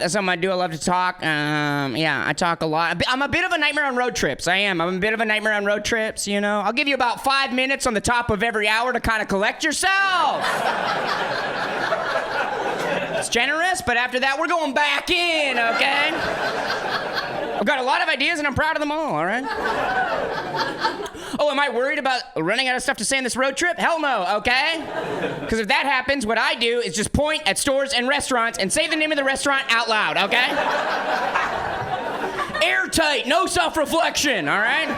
That's something I do. I love to talk. Yeah, I talk a lot. I'm a bit of a nightmare on road trips. I am. I'm a bit of a nightmare on road trips, you know. I'll give you about 5 minutes on the top of every hour to kind of collect yourself. It's generous, but after that, we're going back in, okay? I've got a lot of ideas, and I'm proud of them all right? Oh, am I worried about running out of stuff to say on this road trip? Hell no, okay? Because if that happens, what I do is just point at stores and restaurants and say the name of the restaurant out loud, okay? Airtight, no self-reflection, all right?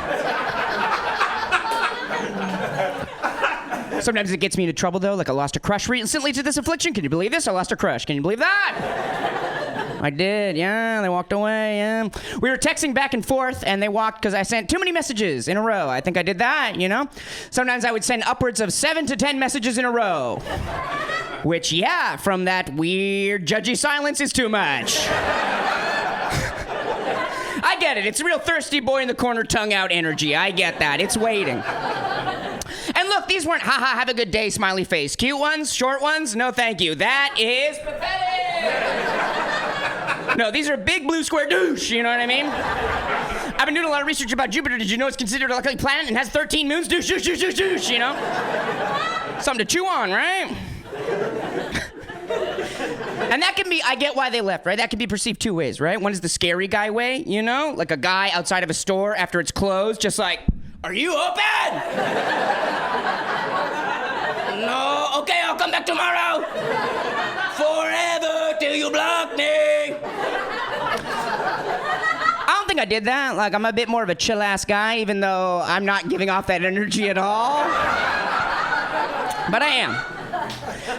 Sometimes it gets me into trouble, though, like I lost a crush recently to this affliction. Can you believe this? I lost a crush. Can you believe that? I did, yeah, they walked away, yeah. We were texting back and forth, and they walked because I sent too many messages in a row. I think I did that, you know? Sometimes I would send upwards of 7 to 10 messages in a row. Which, yeah, from that weird, judgy silence is too much. I get it. It's a real thirsty boy in the corner, tongue out energy. I get that. It's waiting. And look, these weren't haha, have a good day, smiley face. Cute ones, short ones, no thank you. That is pathetic. No, these are big blue square douche, you know what I mean? I've been doing a lot of research about Jupiter. Did you know it's considered a lucky planet and has 13 moons? Douche, douche, douche, douche, douche, you know? Something to chew on, right? And that can be, I get why they left, right? That can be perceived two ways, right? One is the scary guy way, you know? Like a guy outside of a store after it's closed, just like, are you open? No, okay, I'll come back tomorrow. Forever till you block me. I don't think I did that. Like, I'm a bit more of a chill-ass guy, even though I'm not giving off that energy at all. But I am.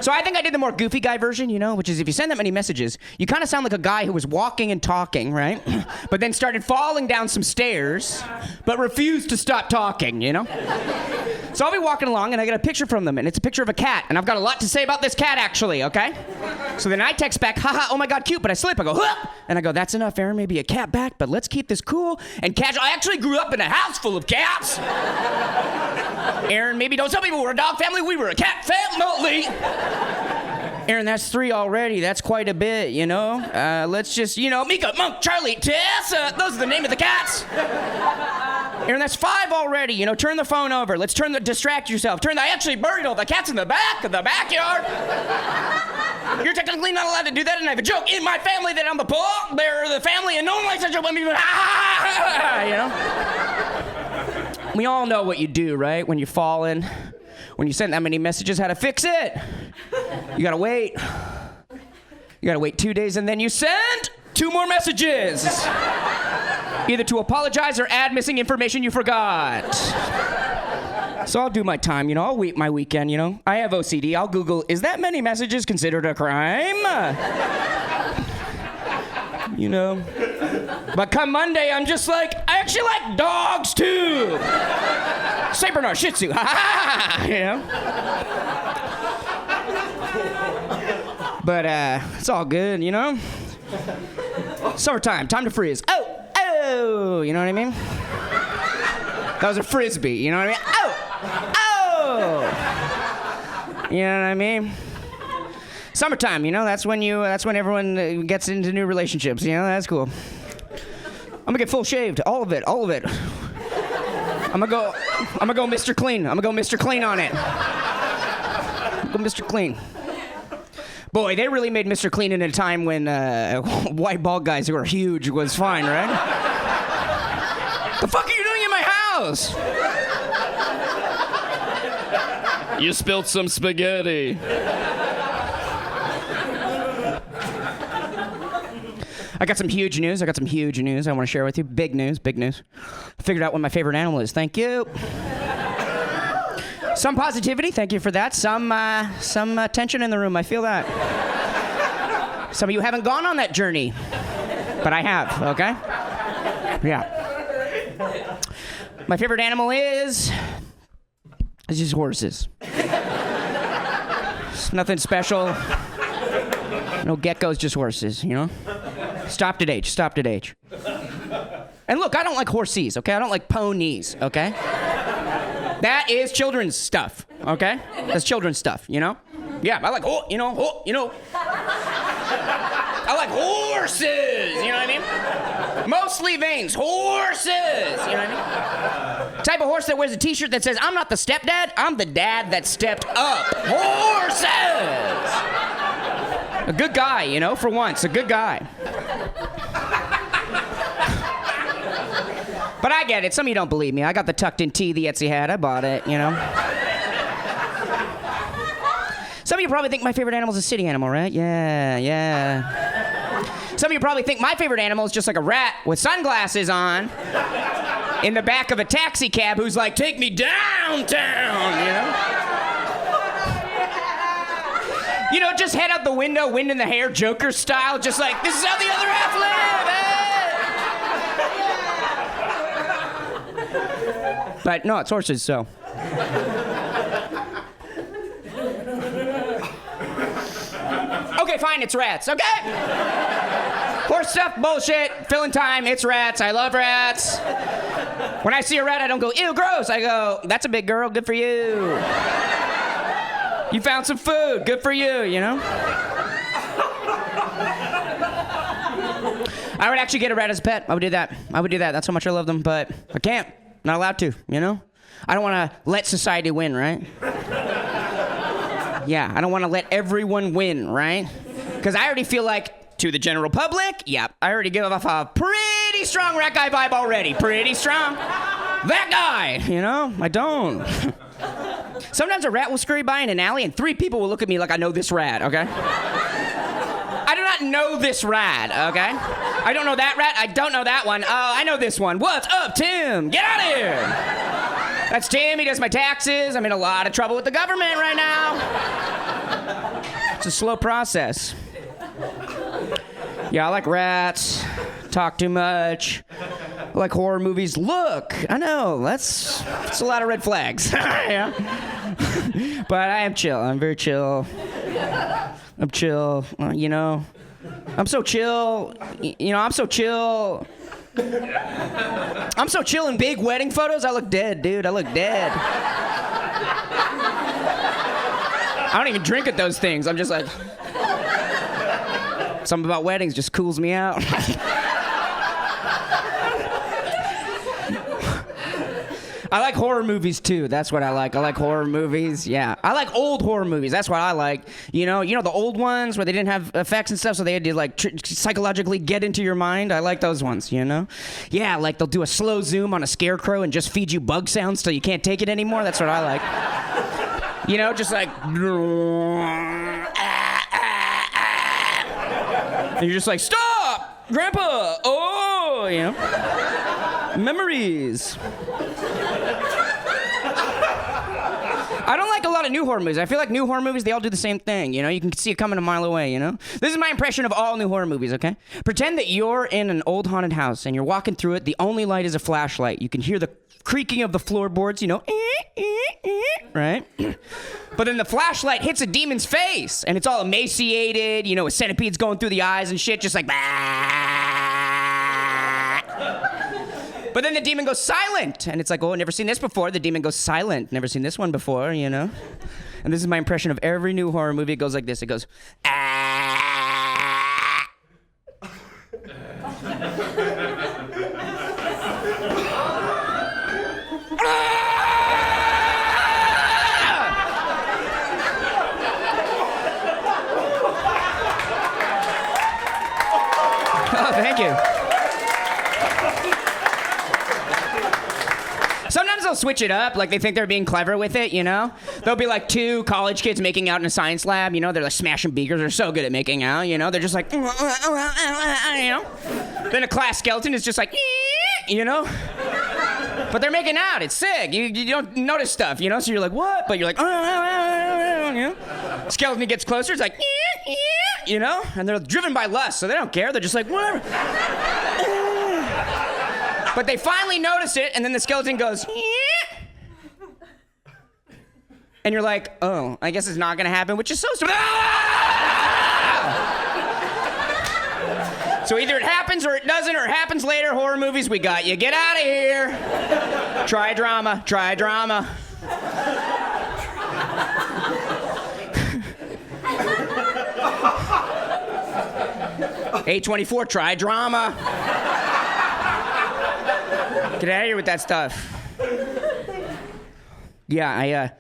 So I think I did the more goofy guy version, you know, which is if you send that many messages, you kind of sound like a guy who was walking and talking, right? But then started falling down some stairs, but refused to stop talking, you know? So I'll be walking along, and I get a picture from them, and it's a picture of a cat, and I've got a lot to say about this cat, actually, okay? So then I text back, haha, oh my god, cute, but I slip. I go, huh! And I go, that's enough, Ehren, maybe a cat back, but let's keep this cool and casual. I actually grew up in a house full of cats. Ehren, maybe don't tell people we're a dog family, we were a cat family. Ehren, that's 3 already. That's quite a bit, you know? Let's just, you know, Mika, Monk, Charlie, Tess, those are the name of the cats. Ehren, that's 5 already. You know, turn the phone over. Let's distract yourself. I actually buried all the cats in the back of the backyard. You're technically not allowed to do that, and I have a joke in my family that I'm the pole bearer of the family, and no one likes that joke when people, you know? We all know what you do, right? When you're falling, when you send that many messages, how to fix it. You gotta wait. You gotta wait 2 days, and then you send 2 more messages. Either to apologize or add missing information you forgot. So I'll do my time, you know, I'll wait my weekend, you know. I have OCD, I'll Google, is that many messages considered a crime? You know. But come Monday, I'm just like, I actually like dogs too. Saint Bernard, Shih Tzu, you know. But it's all good, you know. Summertime, time to frizz. Oh, you know what I mean? That was a frisbee, you know what I mean? Oh, you know what I mean? Summertime, you know, that's when everyone gets into new relationships, you know, that's cool. I'm gonna get full shaved, all of it. I'm gonna go Mr. Clean. I'm gonna go Mr. Clean on it. Go Mr. Clean. Boy, they really made Mr. Clean in a time when white bald guys who are huge was fine, right? The fuck are you doing in my house? You spilled some spaghetti. I got some huge news I want to share with you. Big news. I figured out what my favorite animal is. Thank you. Some positivity, thank you for that. Some tension in the room, I feel that. Some of you haven't gone on that journey, but I have, okay? Yeah. My favorite animal is just horses. It's nothing special. No geckos, just horses, you know? Stopped at age. And look, I don't like horsies, okay? I don't like ponies, okay? That is children's stuff, okay? That's children's stuff, you know? Yeah, I like, I like horses, you know what I mean? Mostly veins, horses, you know what I mean? Type of horse that wears a t-shirt that says, I'm not the stepdad, I'm the dad that stepped up. Horses! A good guy, you know, for once, a good guy. But I get it. Some of you don't believe me. I got the tucked-in tee the Etsy had. I bought it, you know. Some of you probably think my favorite animal is a city animal, right? Yeah. Some of you probably think my favorite animal is just like a rat with sunglasses on in the back of a taxi cab who's like, take me downtown, you know? You know, just head out the window, wind in the hair, Joker style, just like, this is how the other half live, eh? But no, it's horses, so. Okay, fine, it's rats, okay? Horse stuff, bullshit, filling time, it's rats, I love rats. When I see a rat, I don't go, ew, gross. I go, that's a big girl, good for you. You found some food, good for you, you know? I would actually get a rat as a pet. I would do that. That's how much I love them, but I can't. Not allowed to, you know? I don't want to let society win, right? Yeah, I don't want to let everyone win, right? Because I already feel like, to the general public, yeah, I already give off a pretty strong rat guy vibe already. Pretty strong. That guy, you know? I don't. Sometimes a rat will scurry by in an alley and 3 people will look at me like I know this rat, okay? I do not know this rat, okay? I don't know that rat. I don't know that one. Oh, I know this one. What's up, Tim? Get out of here. That's Tim. He does my taxes. I'm in a lot of trouble with the government right now. It's a slow process. Yeah, I like rats. Talk too much. I like horror movies. Look, I know. That's a lot of red flags. Yeah. But I am chill. I'm very chill. I'm chill, you know. I'm so chill. You know, I'm so chill. I'm so chill in big wedding photos. I look dead, dude. I look dead. I don't even drink at those things. I'm just like, something about weddings just cools me out. I like horror movies too. That's what I like. I like horror movies. Yeah, I like old horror movies. That's what I like. You know the old ones where they didn't have effects and stuff, so they had to like psychologically get into your mind. I like those ones. You know, yeah, like they'll do a slow zoom on a scarecrow and just feed you bug sounds till you can't take it anymore. That's what I like. You know, just like, and you're just like, stop, Grandpa. Oh, you know, memories. I don't like a lot of new horror movies. I feel like new horror movies, they all do the same thing, you know? You can see it coming a mile away, you know? This is my impression of all new horror movies, okay? Pretend that you're in an old haunted house and you're walking through it. The only light is a flashlight. You can hear the creaking of the floorboards, you know? Right? But then the flashlight hits a demon's face and it's all emaciated, you know, with centipedes going through the eyes and shit, just like, but then the demon goes silent, and it's like, oh, never seen this before. The demon goes silent, never seen this one before, you know? And this is my impression of every new horror movie. It goes like this. It goes, ah. Oh, thank you. Sometimes they'll switch it up, like they think they're being clever with it, you know? They'll be like 2 college kids making out in a science lab, you know? They're like smashing beakers. They're so good at making out, you know? They're just like, you know? Then a class skeleton is just like, you know? But they're making out. It's sick. You don't notice stuff, you know? So you're like, what? But you're like, you know? Skeleton gets closer. It's like, you know? And they're driven by lust, so they don't care. They're just like, whatever. But they finally notice it, and then the skeleton goes, and you're like, oh, I guess it's not gonna happen, which is so stupid. So either it happens or it doesn't, or it happens later. Horror movies, we got you. Get out of here. Try drama. Try drama. A24, try drama. Get out of here with that stuff. Yeah,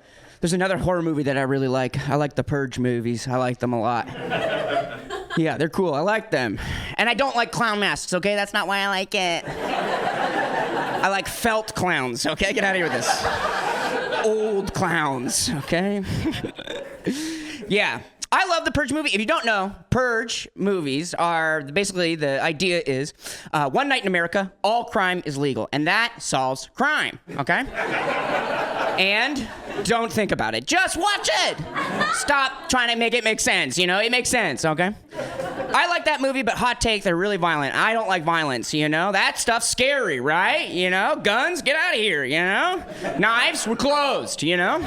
there's another horror movie that I really like. I like the Purge movies. I like them a lot. Yeah, they're cool. I like them. And I don't like clown masks, okay? That's not why I like it. I like felt clowns, okay? Get out of here with this. Old clowns, okay? Yeah. I love the Purge movie. If you don't know, Purge movies are basically the idea is one night in America, all crime is legal, and that solves crime, okay? And don't think about it. Just watch it. Stop trying to make it make sense, you know? It makes sense, okay? I like that movie, but hot take, they're really violent. I don't like violence, you know? That stuff's scary, right? You know? Guns, get out of here, you know? Knives, we're closed, you know?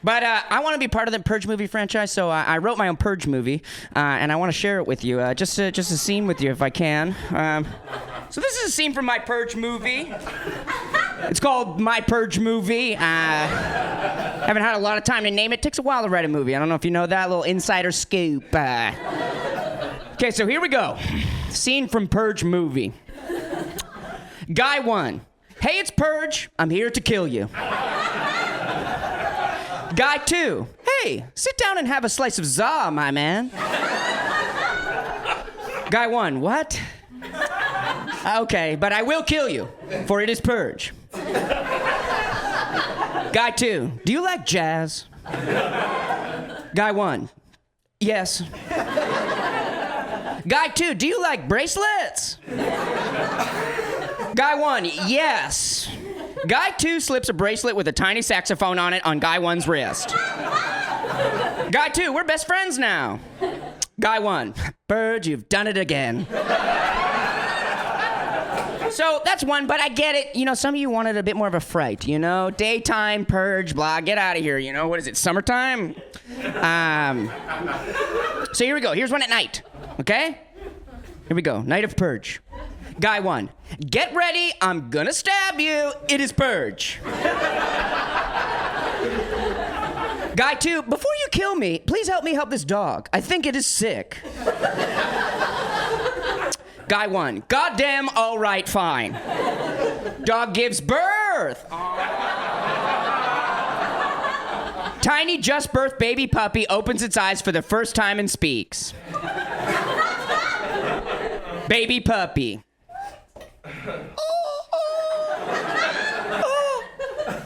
But I want to be part of the Purge movie franchise, so I wrote my own Purge movie, and I want to share it with you. Just a scene with you, if I can. So this is a scene from my Purge movie. It's called My Purge Movie. Haven't had a lot of time to name it. Takes a while to write a movie. I don't know if you know that little insider scoop. Okay, so here we go. Scene from Purge Movie. Guy 1. Hey, it's Purge. I'm here to kill you. Guy 2. Hey, sit down and have a slice of za, my man. Guy 1. What? Okay, but I will kill you, for it is Purge. Guy 2. Do you like jazz? Guy 1. Yes. Guy 2. Do you like bracelets? Guy 1. Yes. Guy 2 slips a bracelet with a tiny saxophone on it on Guy 1's wrist. Guy 2, we're best friends now. Guy 1, Purge, you've done it again. So that's one, but I get it. You know, some of you wanted a bit more of a fright, you know? Daytime, Purge, blah, get out of here, you know? What is it, summertime? So here we go. Here's one at night, okay? Here we go, night of Purge. Guy 1, get ready, I'm gonna stab you, it is Purge. Guy 2, before you kill me, please help me help this dog. I think it is sick. Guy 1, goddamn, all right, fine. Dog gives birth. Tiny just birthed baby puppy opens its eyes for the first time and speaks. Baby puppy.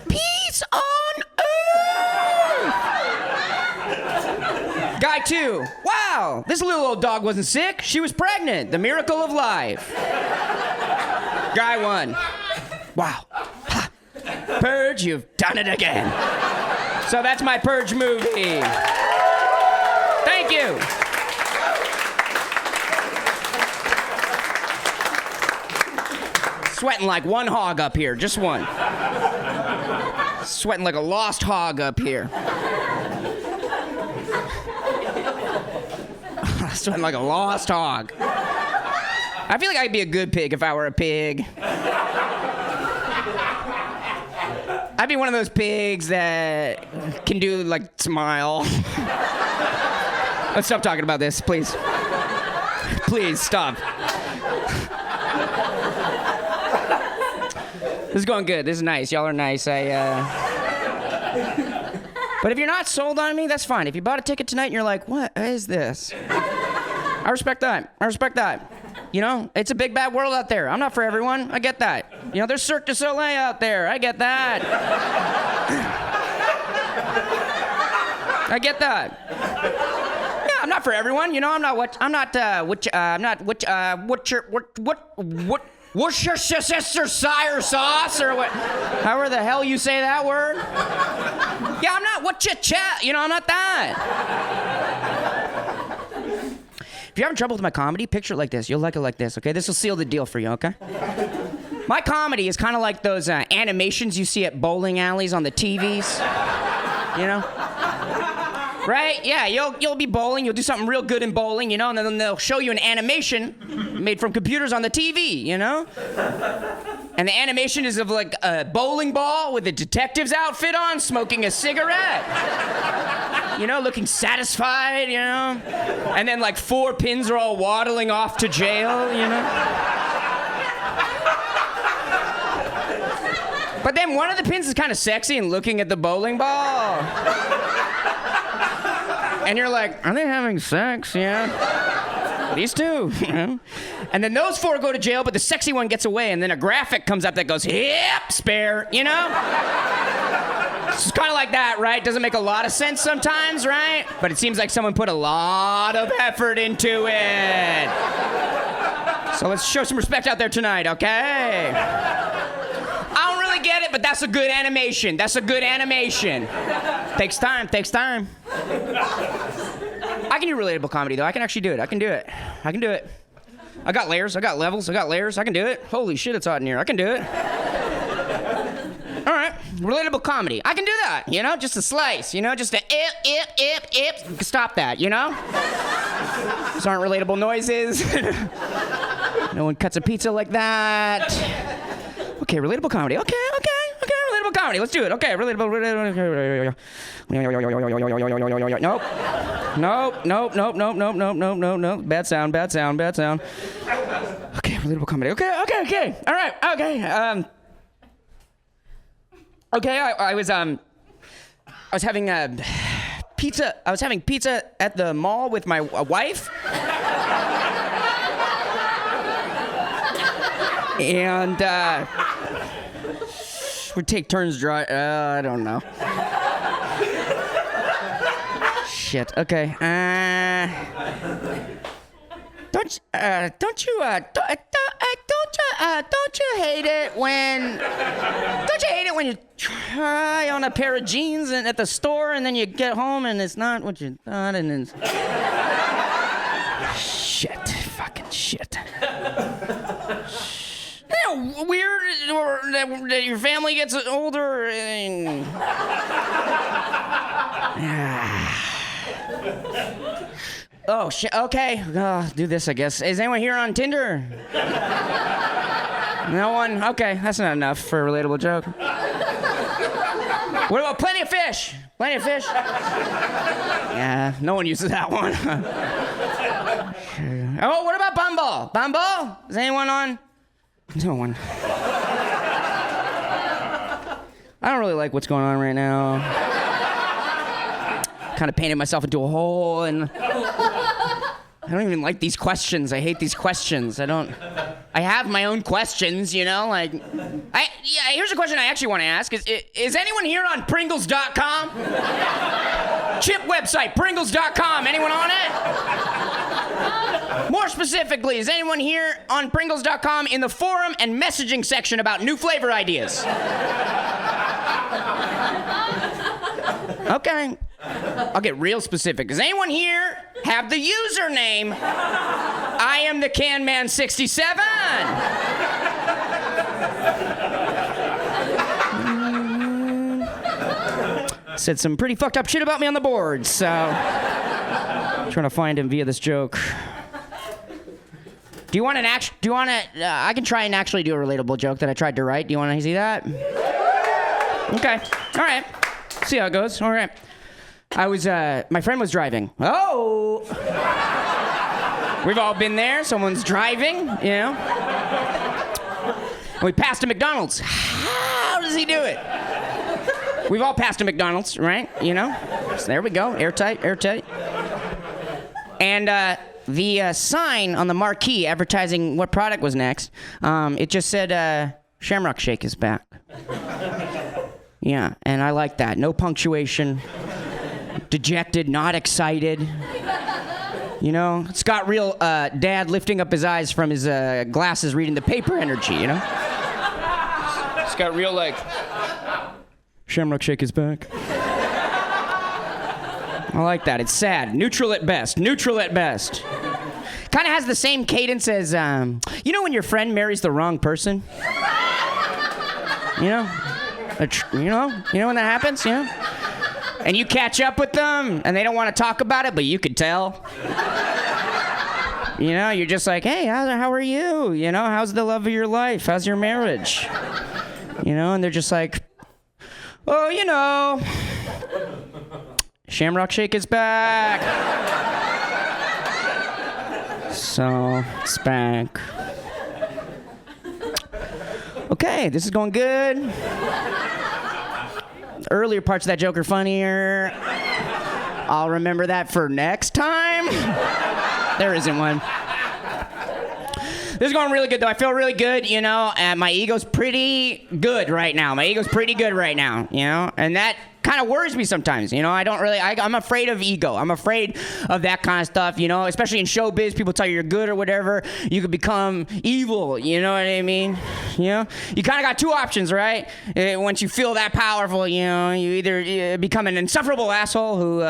Peace on earth. Guy 2, wow, this little old dog wasn't sick. She was pregnant. The miracle of life. Guy 1, wow. Ha. Purge, you've done it again. So that's my Purge movie. Thank you. Sweating like one hog up here, just one. Sweating like a lost hog up here. Sweating like a lost hog. I feel like I'd be a good pig if I were a pig. I'd be one of those pigs that can do, like, smile. Let's stop talking about this, please. Please, stop. This is going good. This is nice. Y'all are nice. But if you're not sold on me, that's fine. If you bought a ticket tonight and you're like, what is this? I respect that. I respect that. You know, it's a big bad world out there. I'm not for everyone. I get that. You know, there's Cirque du Soleil out there. I get that. I get that. Yeah, I'm not for everyone. You know, I'm not Worcestershire sauce or what? However the hell you say that word? Yeah, I'm not what you chat. You know, I'm not that. If you're having trouble with my comedy, picture it like this. You'll like it like this, okay? This will seal the deal for you, okay? My comedy is kind of like those animations you see at bowling alleys on the TVs. You know? Right? Yeah, you'll be bowling, you'll do something real good in bowling, you know, and then they'll show you an animation made from computers on the TV, you know? And the animation is of like a bowling ball with a detective's outfit on, smoking a cigarette. You know, looking satisfied, you know? And then like 4 pins are all waddling off to jail, you know? But then one of the pins is kind of sexy and looking at the bowling ball. And you're like, are they having sex? Yeah. These two. You know? And then those 4 go to jail, but the sexy one gets away, and then a graphic comes up that goes, yep, spare, you know? It's kind of like that, right? Doesn't make a lot of sense sometimes, right? But it seems like someone put a lot of effort into it. So let's show some respect out there tonight, okay? I don't really get it, but that's a good animation. That's a good animation. Takes time, takes time. I can do relatable comedy, though. I can actually do it. I can do it. I can do it. I got layers. I got levels. I got layers. I can do it. Holy shit, it's hot in here. I can do it. All right. Relatable comedy. I can do that, you know? Just a slice, you know? Just a ip. Stop that, you know? These aren't relatable noises. No one cuts a pizza like that. Okay, relatable comedy. Okay, relatable comedy. Let's do it. Okay, relatable. Nope. Bad sound. Okay, relatable comedy. Okay. All right. Okay. I was having pizza. I was having pizza at the mall with my wife. And we take turns dry. I don't know. Shit. Okay. Don't you hate it when you try on a pair of jeans and at the store and then you get home and it's not what you thought and then fucking shit. You know, weird that your family gets older and oh shit. Okay, do this I guess. Is anyone here on Tinder? No one? Okay, that's not enough for a relatable joke. What about Plenty of Fish? Plenty of Fish? Yeah, no one uses that one. Oh, what about Bumble? Bumble? Is anyone on? No one. I don't really like what's going on right now. Kind of painted myself into a hole and I don't even like these questions. I hate these questions. I have my own questions, you know, like here's a question I actually want to ask. Is anyone here on Pringles.com? Chip website, Pringles.com. Anyone on it? More specifically, is anyone here on Pringles.com in the forum and messaging section about new flavor ideas? Okay. I'll get real specific. Does anyone here have the username I am the Can Man 67? Said some pretty fucked up shit about me on the board, so I'm trying to find him via this joke. Do you want I can try and actually do a relatable joke that I tried to write. Do you want to see that? Okay. All right. See how it goes. All right. My friend was driving. Oh! We've all been there. Someone's driving, you know? And we passed a McDonald's. How does he do it? We've all passed a McDonald's, right? You know? So there we go. Airtight. And the sign on the marquee advertising what product was next, it just said, Shamrock Shake is back. Yeah, and I like that. No punctuation. Dejected, not excited. You know, it's got real dad lifting up his eyes from his glasses reading the paper energy, you know? It's got real, like, Shamrock Shake is back. I like that. It's sad. Neutral at best. Kind of has the same cadence as, you know when your friend marries the wrong person? You know? You know when that happens, you know? And you catch up with them, and they don't want to talk about it, but you could tell. You know, you're just like, hey, how are you? You know, how's the love of your life? How's your marriage? You know, and they're just like, oh, you know, Shamrock Shake is back. So, it's back. Okay, this is going good. The earlier parts of that joke are funnier. I'll remember that for next time. There isn't one. This is going really good, though. I feel really good, you know, and my ego's pretty good right now. You know, and that kind of worries me sometimes, you know. I'm afraid of ego. I'm afraid of that kind of stuff, you know, especially in showbiz. People tell you you're good or whatever. You could become evil, you know what I mean? You know, you kind of got two options, right? Once you feel that powerful, you know, you either become an insufferable asshole who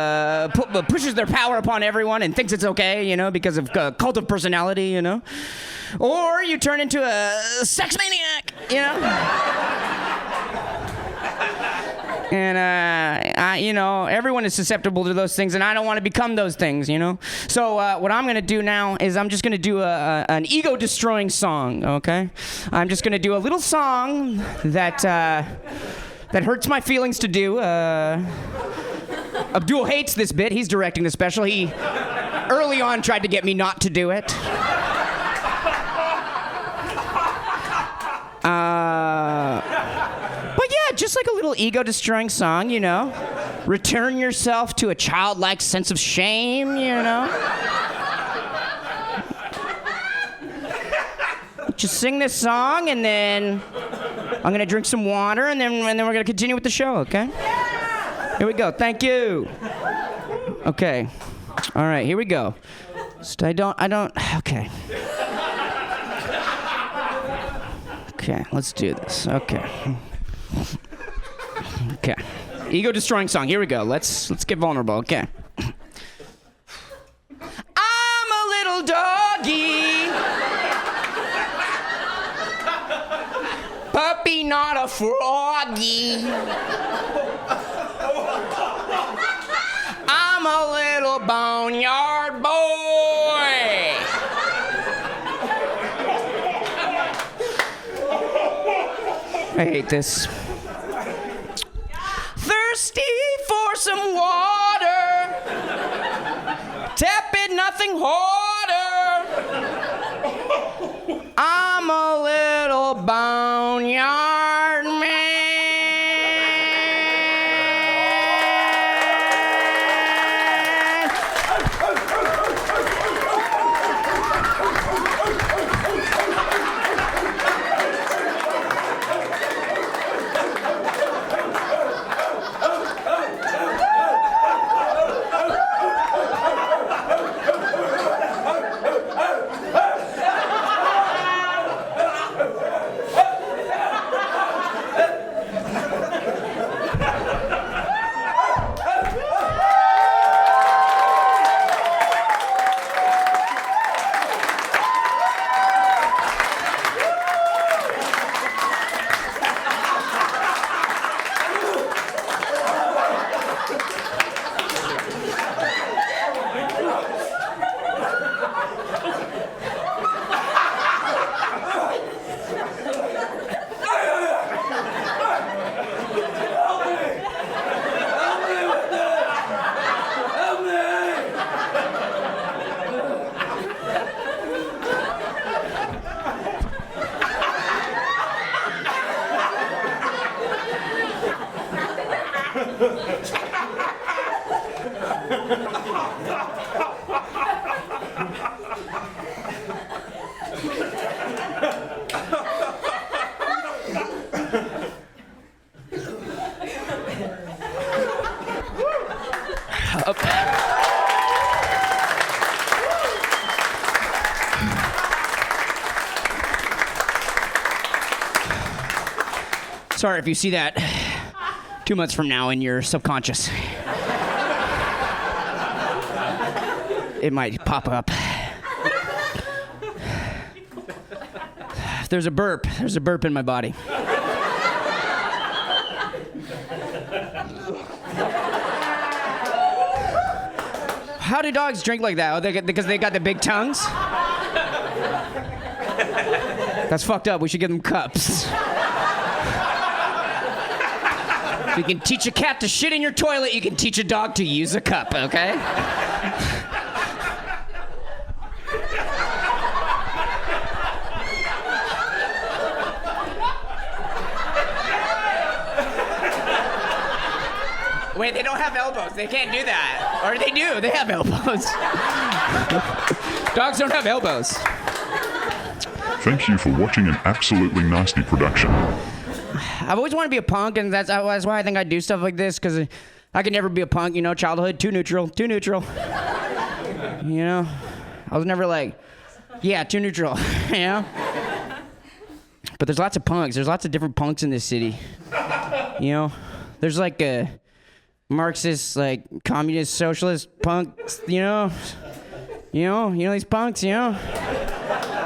pushes their power upon everyone and thinks it's okay, you know, because of cult of personality, you know, or you turn into a sex maniac, you know. And, you know, everyone is susceptible to those things, and I don't want to become those things, you know? So what I'm going to do now is I'm just going to do an ego-destroying song, okay? I'm just going to do a little song that hurts my feelings to do. Abdul hates this bit. He's directing the special. He early on tried to get me not to do it. But yeah, just like a little ego-destroying song, you know. Return yourself to a childlike sense of shame, you know. Just sing this song, and then I'm gonna drink some water, and then we're gonna continue with the show, okay? Here we go. Thank you. Okay. All right. Here we go. I don't. Okay. Okay, let's do this. Okay. Okay. Ego-destroying song. Here we go. Let's get vulnerable. Okay. I'm a little doggy. Puppy, not a froggy. I'm a little boneyard boy. I hate this. Thirsty for some water. Tepid, nothing harder. I'm a little boneyard man. Sorry if you see that 2 months from now in your subconscious. It might pop up. There's a burp in my body. How do dogs drink like that? Oh, because they got the big tongues? That's fucked up. We should give them cups. If you can teach a cat to shit in your toilet, you can teach a dog to use a cup, okay? Wait, they don't have elbows. They can't do that. Or they do. They have elbows. Dogs don't have elbows. Thank you for watching an absolutely nasty production. I've always wanted to be a punk, and that's why I think I do stuff like this, because I could never be a punk, you know, childhood, too neutral. You know? I was never like, yeah, too neutral, you know? But there's lots of punks. There's lots of different punks in this city. You know? There's like a Marxist, like communist, socialist punks, you know? You know these punks, you know?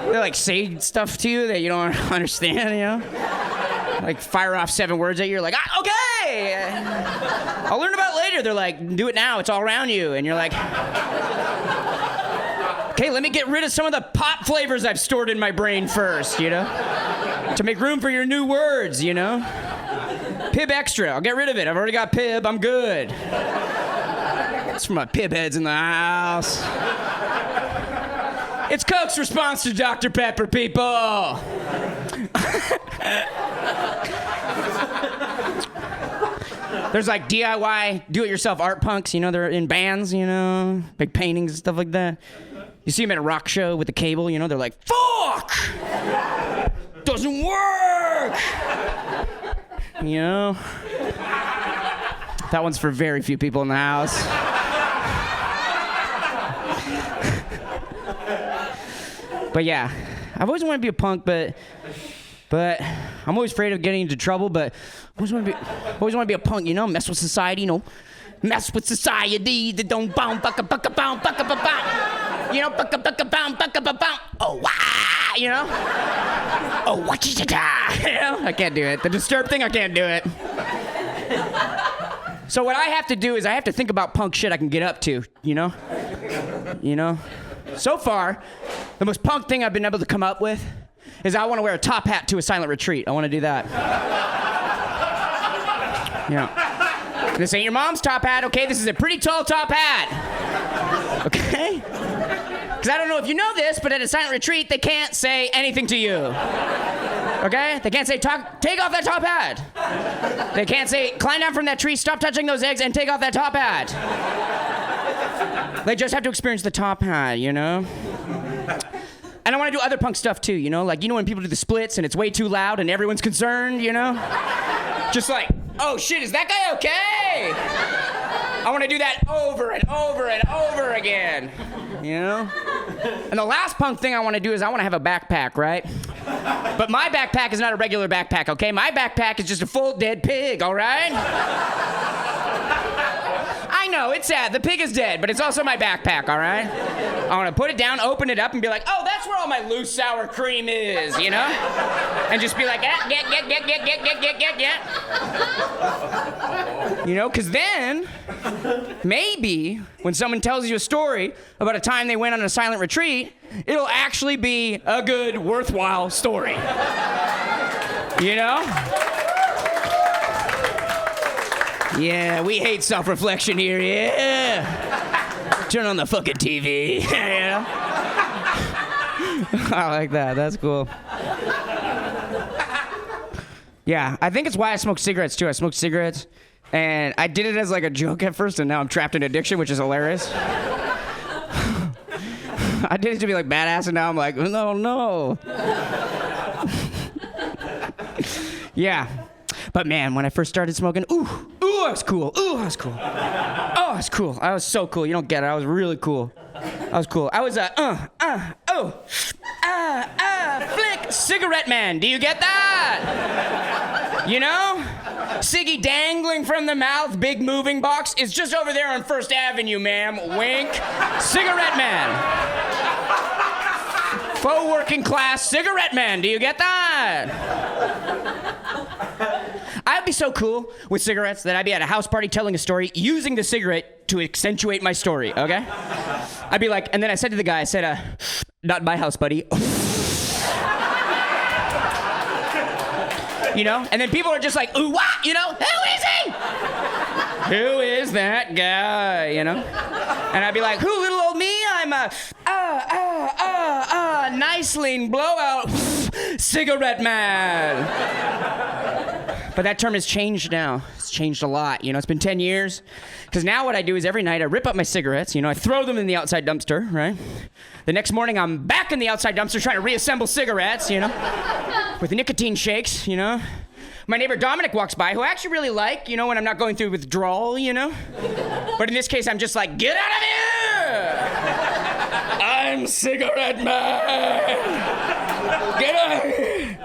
They like say stuff to you that you don't understand, you know? Like fire off 7 words at you. You're like, okay, I'll learn about it later. They're like, do it now. It's all around you. And you're like, okay, let me get rid of some of the pop flavors I've stored in my brain first, you know? To make room for your new words, you know? Pib extra. I'll get rid of it. I've already got Pib. I'm good. It's for my Pib heads in the house. It's Coke's response to Dr. Pepper, people. There's like DIY, do-it-yourself art punks, you know, they're in bands, you know, big paintings and stuff like that. You see them at a rock show with the cable, you know, they're like, fuck! Doesn't work! You know? That one's for very few people in the house. But yeah, I've always wanted to be a punk, but I'm always afraid of getting into trouble, but I always want to be a punk, you know, mess with society, you know, mess with society that don't bound, bucka, you know, bucka, oh, wow, you know, oh, watch it, you know, I can't do it. The Disturbed thing, I can't do it. So what I have to do is I have to think about punk shit I can get up to, you know? So far, the most punk thing I've been able to come up with is I want to wear a top hat to a silent retreat. I want to do that. Yeah. This ain't your mom's top hat, okay? This is a pretty tall top hat. Okay? Because I don't know if you know this, but at a silent retreat, they can't say anything to you. Okay? They can't say, take off that top hat. They can't say, climb down from that tree, stop touching those eggs, and take off that top hat. They just have to experience the top hat, you know? And I want to do other punk stuff too, you know? Like, you know when people do the splits and it's way too loud and everyone's concerned, you know? Just like, oh shit, is that guy okay? I want to do that over and over and over again, you know? And the last punk thing I want to do is I want to have a backpack, right? But my backpack is not a regular backpack, okay? My backpack is just a full dead pig, all right? I know, it's sad. The pig is dead, but it's also my backpack, all right? I want to put it down, open it up, and be like, oh, that's where all my loose sour cream is, you know? And just be like, get. You know, because then, maybe, when someone tells you a story about a time they went on a silent retreat, it'll actually be a good, worthwhile story. You know? Yeah, we hate self-reflection here, yeah. Turn on the fucking TV, yeah. I like that, that's cool. Yeah, I think it's why I smoke cigarettes, too. I smoke cigarettes, and I did it as like a joke at first, and now I'm trapped in addiction, which is hilarious. I did it to be like badass, and now I'm like, no. Yeah. But man, when I first started smoking, I was cool. Oh, I was cool. I was so cool. You don't get it. I was really cool. I was cool. I was flick cigarette man. Do you get that? You know? Ciggy dangling from the mouth, big moving box is just over there on First Avenue, ma'am. Wink. Cigarette man. Faux working class cigarette man. Do you get that? I'd be so cool with cigarettes that I'd be at a house party telling a story using the cigarette to accentuate my story, okay? I'd be like, and then I said to the guy, I said, not my house, buddy. You know? And then people are just like, ooh, what? You know? Who is he? Who is that guy? You know? And I'd be like, who, little old me? I'm a, nice lean blowout cigarette man. But that term has changed now. It's changed a lot. You know, it's been 10 years. Because now what I do is every night I rip up my cigarettes, you know, I throw them in the outside dumpster, right? The next morning I'm back in the outside dumpster trying to reassemble cigarettes, you know, with nicotine shakes, you know. My neighbor Dominic walks by, who I actually really like, you know, when I'm not going through withdrawal, you know. But in this case, I'm just like, get out of here! I'm cigarette man! Get out of here!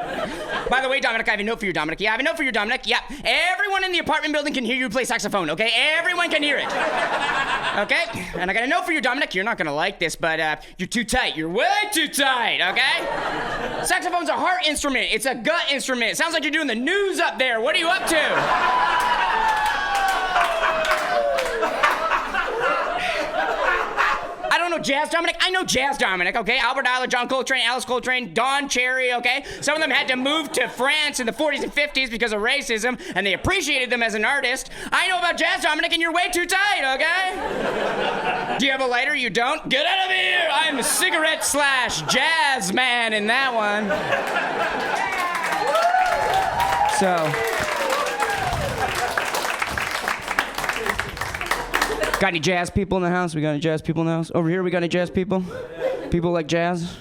By the way, Dominic, I have a note for you, Dominic. Yeah, I have a note for you, Dominic. Yeah, everyone in the apartment building can hear you play saxophone, okay? Everyone can hear it. Okay? And I got a note for you, Dominic. You're not gonna like this, but you're too tight. You're way too tight, okay? Saxophone's a heart instrument. It's a gut instrument. It sounds like you're doing the news up there. What are you up to? I don't know jazz, Dominic. I know jazz, Dominic, okay? Albert Ayler, John Coltrane, Alice Coltrane, Don Cherry, okay? Some of them had to move to France in the 40s and 50s because of racism, and they appreciated them as an artist. I know about jazz, Dominic, and you're way too tight, okay? Do you have a lighter? You don't? Get out of here! I'm a cigarette/jazz man in that one. So... Got any jazz people in the house? We got any jazz people in the house? Over here, we got any jazz people? People like jazz?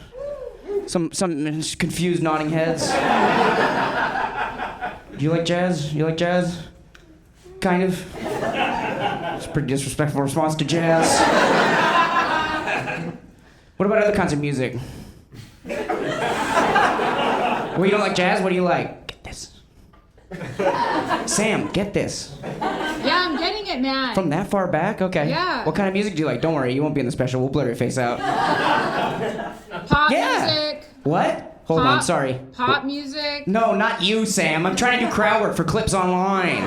Some confused nodding heads. Do you like jazz? You like jazz? Kind of. It's a pretty disrespectful response to jazz. What about other kinds of music? Well, you don't like jazz? What do you like? Get this. Sam, get this. Yeah, I'm getting it, man. From that far back? Okay. Yeah. What kind of music do you like? Don't worry, you won't be in the special. We'll blur your face out. Pop Yeah. music. What? Hold on, sorry. Pop music. No, not you, Sam. I'm trying to do crowd work for Clips Online.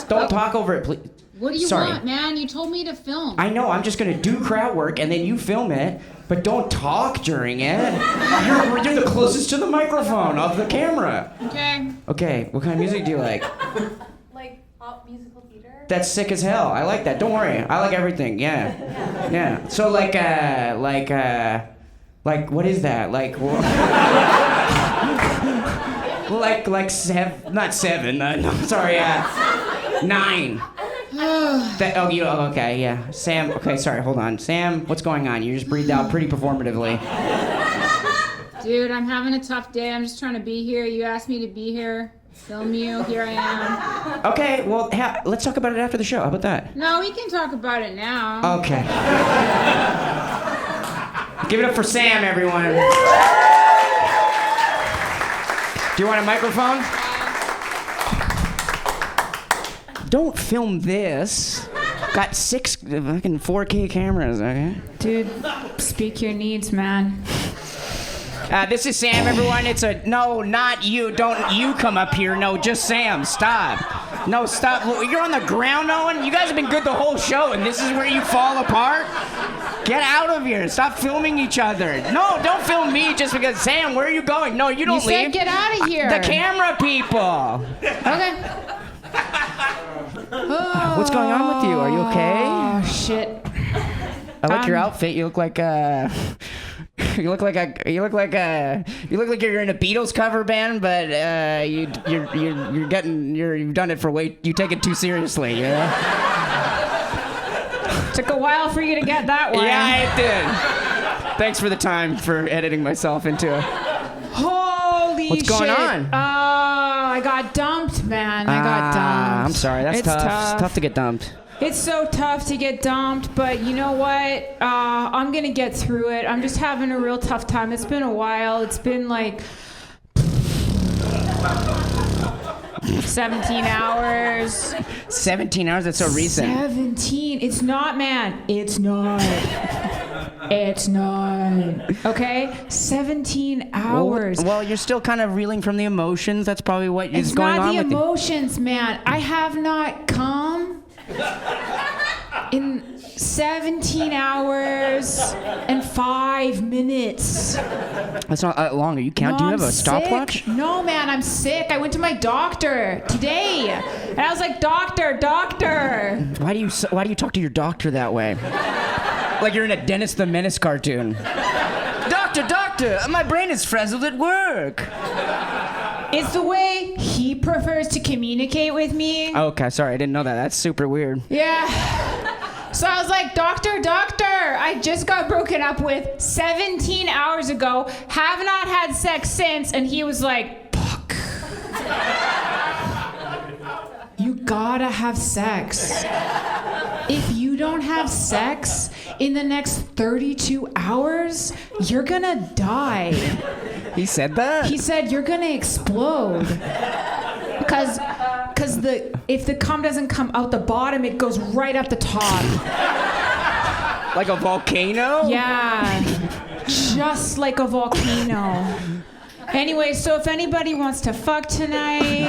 Don't talk over it, please. What do you Sorry. want, man? You told me to film. I know, I'm just gonna do crowd work and then you film it, but don't talk during it. You're the closest to the microphone of the camera. Okay. Okay, what kind of music do you like? Like pop musical theater? That's sick as hell. I like that. Don't worry. I like everything. Yeah. Yeah. So like what is that? Like not seven. No, sorry. 9. Okay, yeah. Sam, okay, sorry, hold on. Sam, what's going on? You just breathed out pretty performatively. Dude, I'm having a tough day. I'm just trying to be here. You asked me to be here. Film you. Here I am. Okay, well, let's talk about it after the show. How about that? No, we can talk about it now. Okay. Give it up for Sam, everyone. Do you want a microphone? Don't film this. Got 6 fucking 4K cameras, okay? Dude, speak your needs, man. This is Sam, everyone. No, not you. Don't you come up here. No, just Sam. Stop. No, stop. You're on the ground, Owen. You guys have been good the whole show, and this is where you fall apart? Get out of here. Stop filming each other. No, don't film me just because. Sam, where are you going? No, you don't leave. You said get out of here. The camera people. Okay. What's going on with you? Are you okay? Oh, shit. I like your outfit. You look like you look like you're in a Beatles cover band, but you've done it for you take it too seriously, you know? Took a while for you to get that one. Yeah, it did. Thanks for the time for editing myself into it. Holy What's going shit. on? I got dumped, man. I got dumped. I'm sorry. That's tough. It's tough to get dumped. It's so tough to get dumped, but you know what? I'm gonna get through it. I'm just having a real tough time. It's been a while. It's been like 17 hours. 17 hours? That's so recent. 17. It's not, man. It's not. It's not. Okay? 17 hours. Well, you're still kind of reeling from the emotions. That's probably what is going on with you. It's not the emotions, man. I have not come in 17 hours and 5 minutes. That's not that long. Are you counting? Do you have a stopwatch? No, man, I'm sick. I went to my doctor today, and I was like, doctor. Why do you talk to your doctor that way? Like you're in a Dennis the Menace cartoon. Doctor, my brain is frazzled at work. It's the way he prefers to communicate with me. Okay, sorry, I didn't know that. That's super weird. Yeah. So I was like, doctor, I just got broken up with 17 hours ago, have not had sex since, and he was like, fuck. You gotta have sex. If you don't have sex in the next 32 hours, you're gonna die. He said that? He said you're gonna explode. Because if the cum doesn't come out the bottom, it goes right up the top. Like a volcano? Yeah. Just like a volcano. Anyway, so if anybody wants to fuck tonight,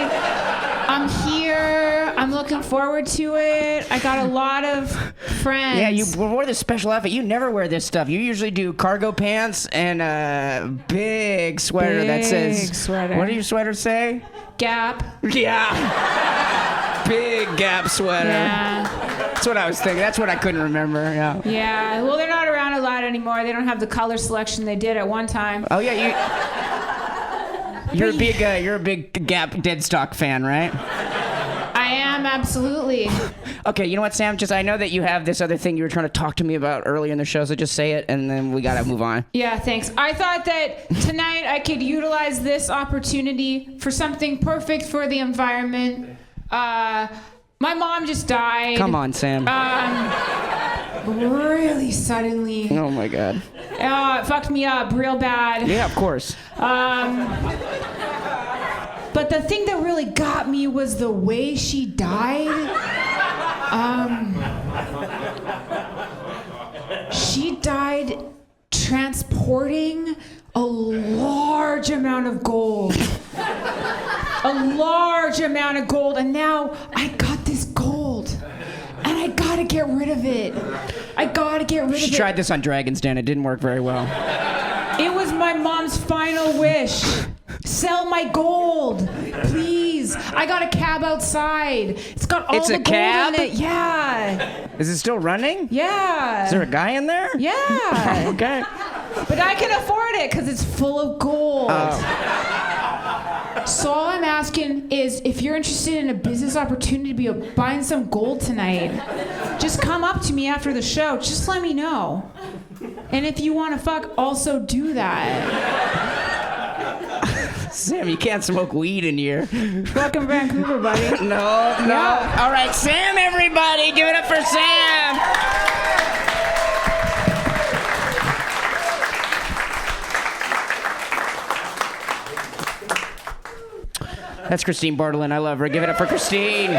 I'm here. I'm looking forward to it. I got a lot of friends. Yeah, you wore this special outfit. You never wear this stuff. You usually do cargo pants and a big sweater that says... sweater. What do your sweaters say? Gap. Yeah. Big Gap sweater. Yeah. That's what I was thinking. That's what I couldn't remember. Yeah. Yeah. Well, they're not around a lot anymore. They don't have the color selection they did at one time. Oh yeah, you're a big Gap Deadstock fan, right? I am, absolutely. Okay, you know what, Sam? I know that you have this other thing you were trying to talk to me about earlier in the show, so just say it, and then we gotta move on. Yeah, thanks. I thought that tonight I could utilize this opportunity for something perfect for the environment. My mom just died. Come on, Sam. Really suddenly. Oh my God. It fucked me up real bad. Yeah, of course. But the thing that really got me was the way she died. She died transporting a large amount of gold. And now I got this gold. And I gotta get rid of it. She tried this on Dragon's Den. It didn't work very well. It was my mom's final wish. Sell my gold, please. I got a cab outside. It's got all the gold in it. Yeah. Is it still running? Yeah. Is there a guy in there? Yeah. Okay. But I can afford it because it's full of gold. So all I'm asking is if you're interested in a business opportunity to be buying some gold tonight, just come up to me after the show. Just let me know. And if you want to fuck, also do that. Sam, you can't smoke weed in here. Fucking Vancouver, buddy. No. Yeah. All right, Sam, everybody. Give it up for Sam. That's Christine Bortolin. I love her. Give it up for Christine.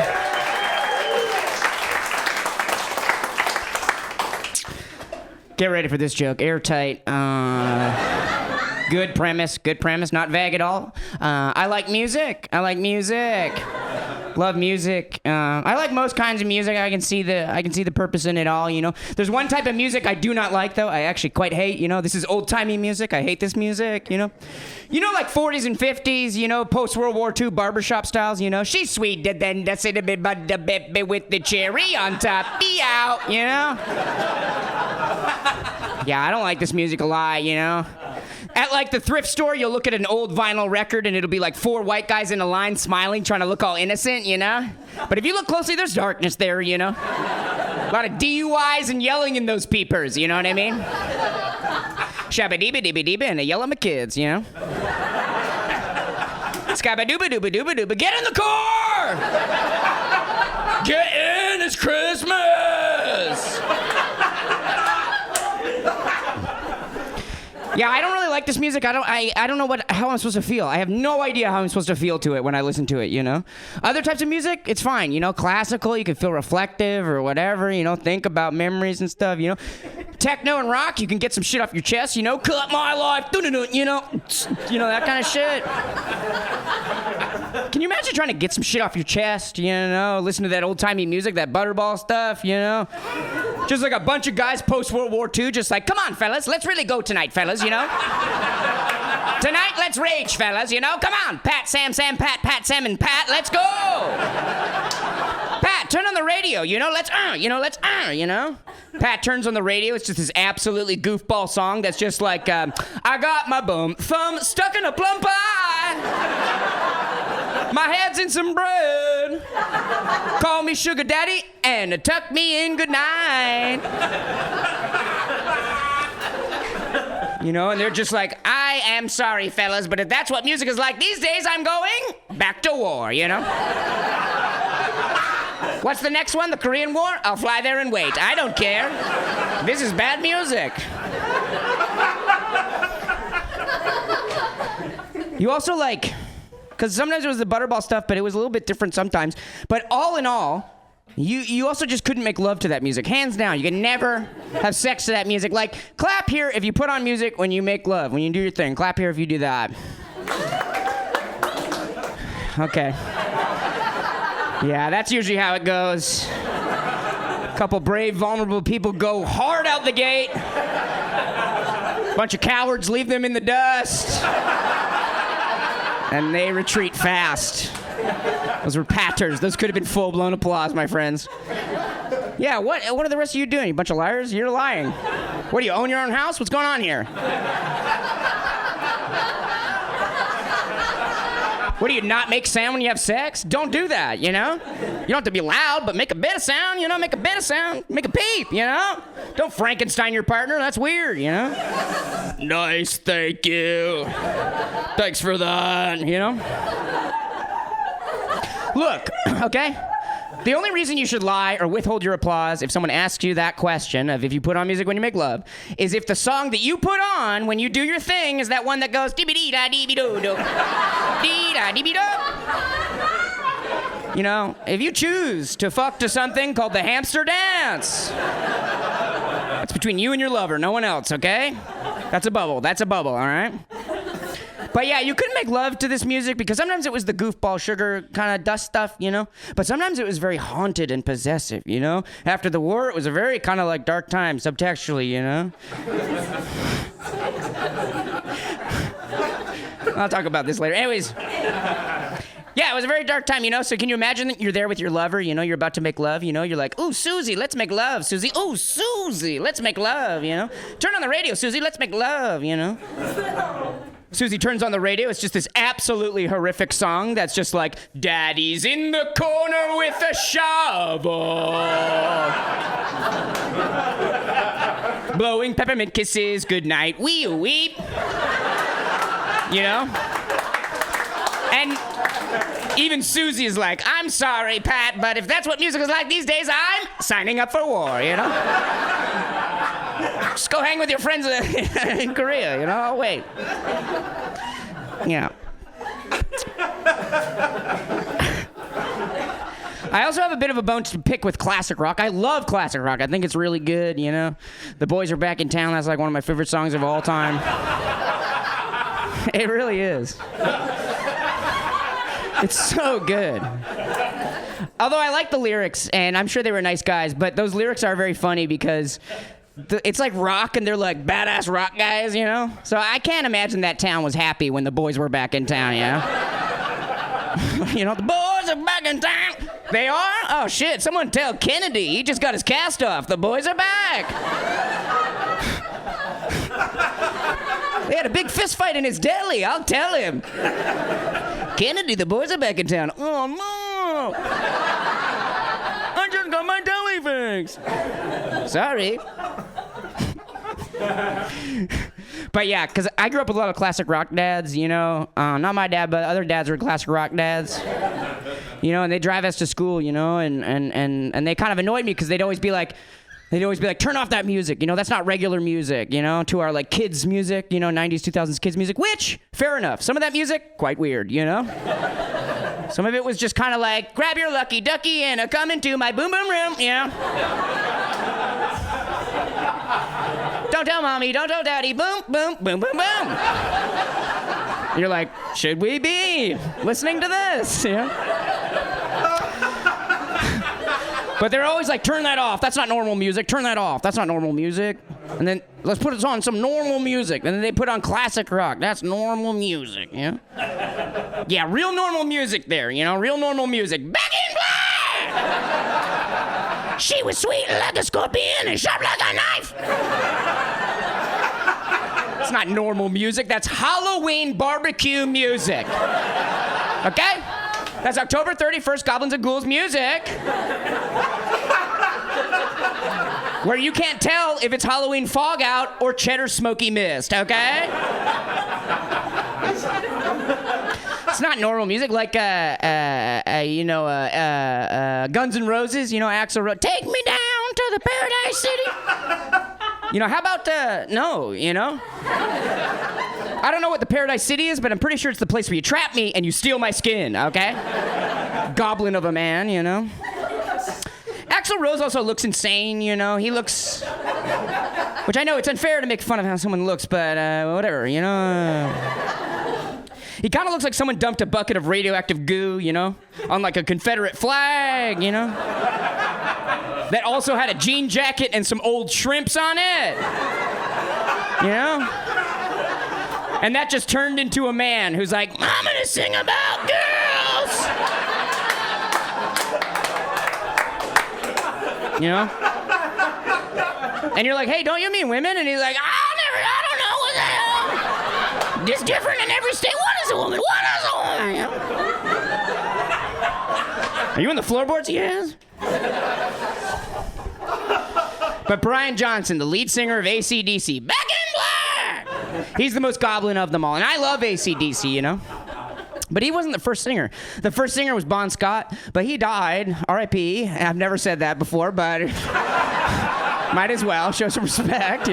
Get ready for this joke. Airtight. Good premise. Not vague at all. I like music. Love music. I like most kinds of music. I can see the purpose in it all, you know. There's one type of music I do not like, though. I actually quite hate, you know. This is old-timey music. I hate this music, you know. You know, like 40s and 50s, you know, post-World War II barbershop styles, you know. She's sweet, then that's it, with the cherry on top, be out, you know. Yeah, I don't like this music a lot, you know. At like the thrift store, you'll look at an old vinyl record and it'll be like 4 white guys in a line smiling, trying to look all innocent, you know? But if you look closely, there's darkness there, you know? A lot of DUIs and yelling in those peepers, you know what I mean? Shabba-dee-ba-dee-ba-dee-ba, and they yell at my kids, you know? Scabba-dooba-dooba-dooba-dooba, get in the car! Get in, it's Christmas! Yeah, I don't really like this music. I don't know how I'm supposed to feel. I have no idea how I'm supposed to feel to it when I listen to it, you know? Other types of music, it's fine, you know? Classical, you can feel reflective or whatever, you know? Think about memories and stuff, you know? Techno and rock, you can get some shit off your chest, you know? Cut my life, you know? You know, that kind of shit. Can you imagine trying to get some shit off your chest, you know? Listen to that old-timey music, that Butterball stuff, you know? Just like a bunch of guys post-World War II just like, come on, fellas, let's really go tonight, fellas, you know? Tonight, let's rage, fellas, you know? Come on, Pat, Sam, Pat, Sam, and Pat, let's go! Pat, turn on the radio, you know? Let's, you know? Pat turns on the radio. It's just this absolutely goofball song that's just like, I got my bum thumb stuck in a plum pie. My head's in some bread. Call me sugar daddy and tuck me in good night. You know, and they're just like, I am sorry, fellas, but if that's what music is like these days, I'm going back to war, you know? What's the next one? The Korean War? I'll fly there and wait. I don't care. This is bad music. You also like, because sometimes it was the Butterball stuff, but it was a little bit different sometimes. But all in all, you also just couldn't make love to that music. Hands down, you can never have sex to that music. Like, clap here if you put on music when you make love, when you do your thing. Clap here if you do that. Okay. Yeah, that's usually how it goes. A couple brave, vulnerable people go hard out the gate. Bunch of cowards leave them in the dust. And they retreat fast. Those were patters. Those could have been full-blown applause, my friends. Yeah, what are the rest of you doing? You bunch of liars? You're lying. What, do you own your own house? What's going on here? What, do you not make sound when you have sex? Don't do that, you know? You don't have to be loud, but make a bit of sound, you know? Make a bit of sound. Make a peep, you know? Don't Frankenstein your partner. That's weird, you know? Nice, thank you. Thanks for that, you know? Look, okay? The only reason you should lie or withhold your applause if someone asks you that question of if you put on music when you make love is if the song that you put on when you do your thing is that one that goes dee-dee-da-dee-dee-doo-doo. Dee-da-dee-dee-doo. You know, if you choose to fuck to something called the Hamster Dance, it's between you and your lover, no one else, okay? That's a bubble, all right? But yeah, you couldn't make love to this music because sometimes it was the goofball sugar kind of dust stuff, you know? But sometimes it was very haunted and possessive, you know? After the war, it was a very kind of like dark time, subtextually, you know? I'll talk about this later. Anyways, yeah, it was a very dark time, you know? So can you imagine that you're there with your lover, you know? You're about to make love, you know? You're like, ooh, Susie, let's make love, Susie. Ooh, Susie, let's make love, you know? Turn on the radio, Susie, let's make love, you know? Susie turns on the radio. It's just this absolutely horrific song that's just like, Daddy's in the corner with a shovel. Blowing peppermint kisses, good night, wee weep. You know? And even Susie is like, I'm sorry, Pat, but if that's what music is like these days, I'm signing up for war, you know? Just go hang with your friends in Korea, you know? I'll wait. Yeah. I also have a bit of a bone to pick with classic rock. I love classic rock. I think it's really good, you know? The Boys Are Back in Town, that's like one of my favorite songs of all time. It really is. It's so good. Although I like the lyrics, and I'm sure they were nice guys, but those lyrics are very funny because it's like rock, and they're like badass rock guys, you know? So I can't imagine that town was happy when the boys were back in town, you know? You know, the boys are back in town. They are? Oh, shit. Someone tell Kennedy. He just got his cast off. The boys are back. They had a big fist fight in his deli. I'll tell him. Kennedy, the boys are back in town. Oh, no. I just got my deli fixed. Sorry. But yeah, because I grew up with a lot of classic rock dads, you know. Not my dad, but other dads were classic rock dads. You know, and they drive us to school, you know, and they kind of annoyed me because they'd always be like, turn off that music. You know, that's not regular music, you know, to our, like, kids' music, you know, 90s, 2000s kids' music, which, fair enough. Some of that music, quite weird, you know? Some of it was just kind of like, grab your lucky ducky and come into my boom boom room, you know? Don't tell mommy, don't tell daddy, boom, boom, boom, boom, boom. You're like, should we be listening to this? But they're always like, turn that off. That's not normal music. Turn that off. That's not normal music. And then let's put it on some normal music. And then they put on classic rock. That's normal music, Yeah, real normal music there, real normal music. Back in black! She was sweet like a scorpion and sharp like a knife. It's not normal music. That's Halloween barbecue music. Okay? That's October 31st, Goblins and Ghouls music. Where you can't tell if it's Halloween fog out or cheddar smoky mist, okay? It's not normal music like, Guns N' Roses, Axl Rose. Take me down to the Paradise City. How about, no, I don't know what the Paradise City is, but I'm pretty sure it's the place where you trap me and you steal my skin, okay? Goblin of a man, Axl Rose also looks insane, he looks... Which I know it's unfair to make fun of how someone looks, but whatever, He kind of looks like someone dumped a bucket of radioactive goo, on like a Confederate flag, That also had a jean jacket and some old shrimps on it. And that just turned into a man who's like, I'm gonna sing about girls. And you're like, hey, don't you mean women? And he's like, I don't know what the hell. It's different in every state. What is a woman? What is a woman? Are you in the floorboards? Yes. But Brian Johnson, the lead singer of AC/DC, back in black! He's the most goblin of them all. And I love AC/DC, But he wasn't the first singer. The first singer was Bon Scott, but he died, R.I.P. I've never said that before, but might as well show some respect,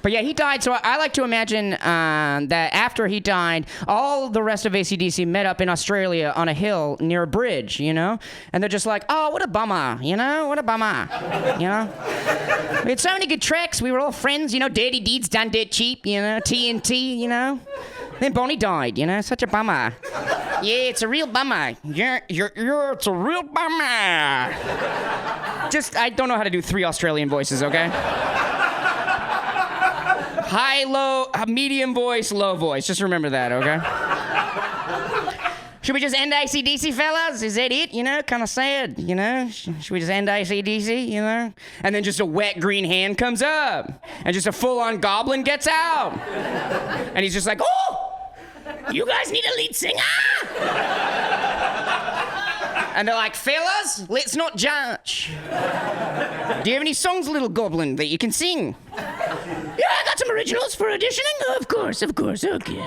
But yeah, he died, so I like to imagine that after he died, all the rest of AC/DC met up in Australia on a hill near a bridge, And they're just like, oh, what a bummer, What a bummer, We had so many good tracks. We were all friends, Dirty Deeds Done Dirt Cheap, TNT, Then Bonnie died, Such a bummer. Yeah, it's a real bummer. Yeah, it's a real bummer. I don't know how to do 3 Australian voices, okay? High, low, medium voice, low voice. Just remember that, okay? Should we just end AC/DC, fellas? Is that it? Kind of sad, Should we just end AC/DC, And then just a wet green hand comes up. And just a full-on goblin gets out. And he's just like, oh! You guys need a lead singer? And they're like, fellas, let's not judge. Do you have any songs, little goblin, that you can sing? Yeah, I got some originals for auditioning. Of course, okay.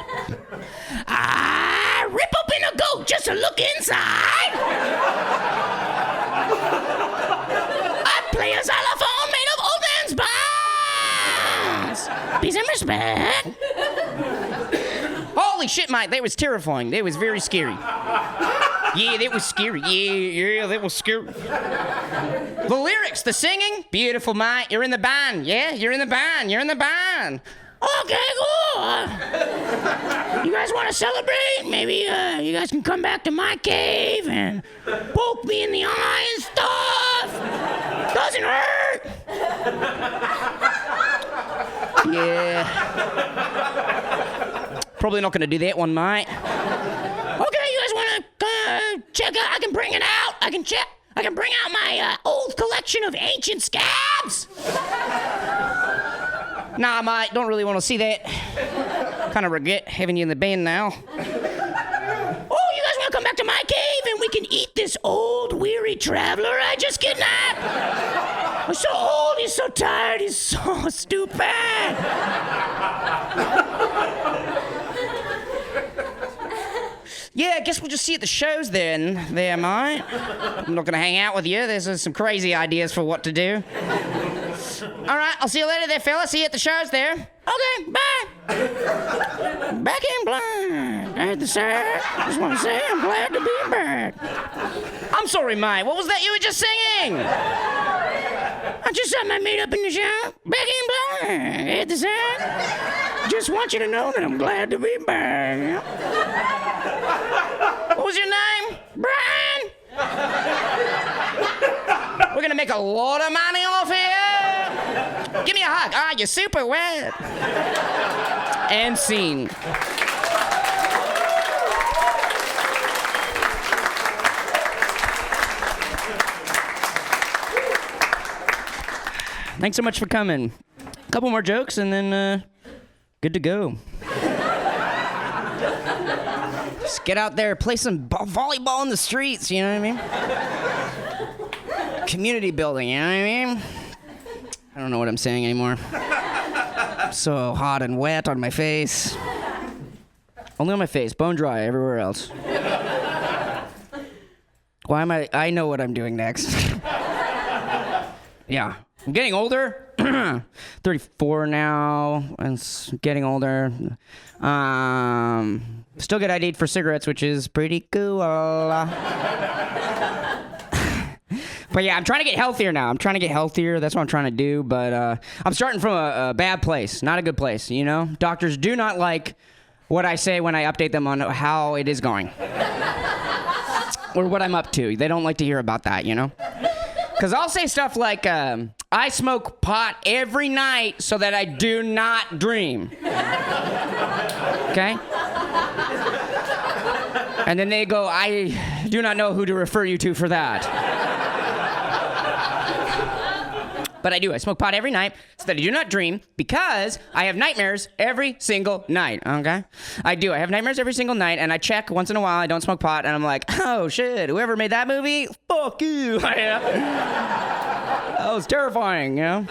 I rip open a goat just to look inside. I play a xylophone made of old man's bones. Peace and respect. Holy shit, mate, that was terrifying. That was very scary. Yeah, that was scary. Yeah, that was scary. The lyrics, the singing, beautiful, mate. You're in the band. Yeah, you're in the band. Okay, cool. You guys want to celebrate? Maybe you guys can come back to my cave and poke me in the eye and stuff. Doesn't hurt. Yeah. Probably not going to do that one, mate. Okay, you guys want to check out? I can bring it out. I can bring out my old collection of ancient scabs. Nah, mate, don't really want to see that. Kind of regret having you in the band now. Oh, you guys want to come back to my cave and we can eat this old weary traveler I just kidnapped? He's so old, he's so tired, he's so stupid. Yeah, I guess we'll just see you at the shows then, there, mate. I'm not going to hang out with you. There's some crazy ideas for what to do. All right, I'll see you later there, fella. See you at the shows there. Okay, bye. Back in black. I had to say, just want to say I'm glad to be back. I'm sorry, mate. What was that you were just singing? I I just set my meat up in the shop. Becky and Blair. Hit the sound. Just want you to know that I'm glad to be back. What was your name? Brian? We're gonna make a lot of money off here. Give me a hug. Ah, you're super wet. And scene. Thanks so much for coming. A couple more jokes and then good to go. Just get out there, play some volleyball in the streets, you know what I mean? Community building, you know what I mean? I don't know what I'm saying anymore. I'm so hot and wet on my face. Only on my face, bone dry everywhere else. Why am I know what I'm doing next. Yeah. I'm getting older. 34 now. And getting older. Still get ID'd for cigarettes, which is pretty cool. But yeah, I'm trying to get healthier now. That's what I'm trying to do. But I'm starting from a bad place. Not a good place, you know? Doctors do not like what I say when I update them on how it is going. Or what I'm up to. They don't like to hear about that, you know? Because I'll say stuff like, I smoke pot every night so that I do not dream. Okay? And then they go, I do not know who to refer you to for that. But I do. I smoke pot every night so that I do not dream because I have nightmares every single night, okay? I do. I have nightmares every single night, and I check once in a while. I don't smoke pot, and I'm like, oh, shit, whoever made that movie, fuck you. That was terrifying, you know?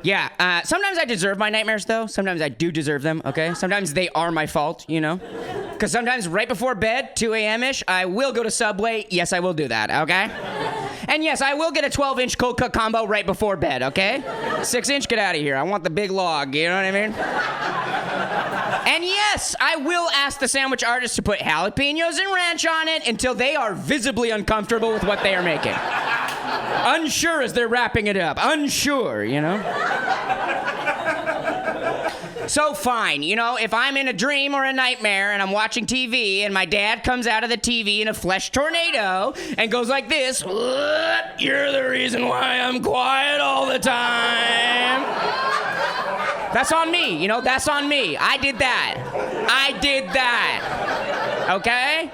Yeah, sometimes I deserve my nightmares, though. Sometimes I do deserve them, okay? Sometimes they are my fault, you know? Because sometimes right before bed, 2 a.m.-ish, I will go to Subway. Yes, I will do that, okay? And yes, I will get a 12-inch cold cut combo right before bed, okay? 6-inch, get out of here. I want the big log, you know what I mean? And yes, I will ask the sandwich artist to put jalapenos and ranch on it until they are visibly uncomfortable with what they are making. Unsure as they're wrapping it up. Unsure, you know? So fine, you know, if I'm in a dream or a nightmare and I'm watching TV and my dad comes out of the TV in a flesh tornado and goes like this, you're the reason why I'm quiet all the time. That's on me, you know, that's on me. I did that. Okay?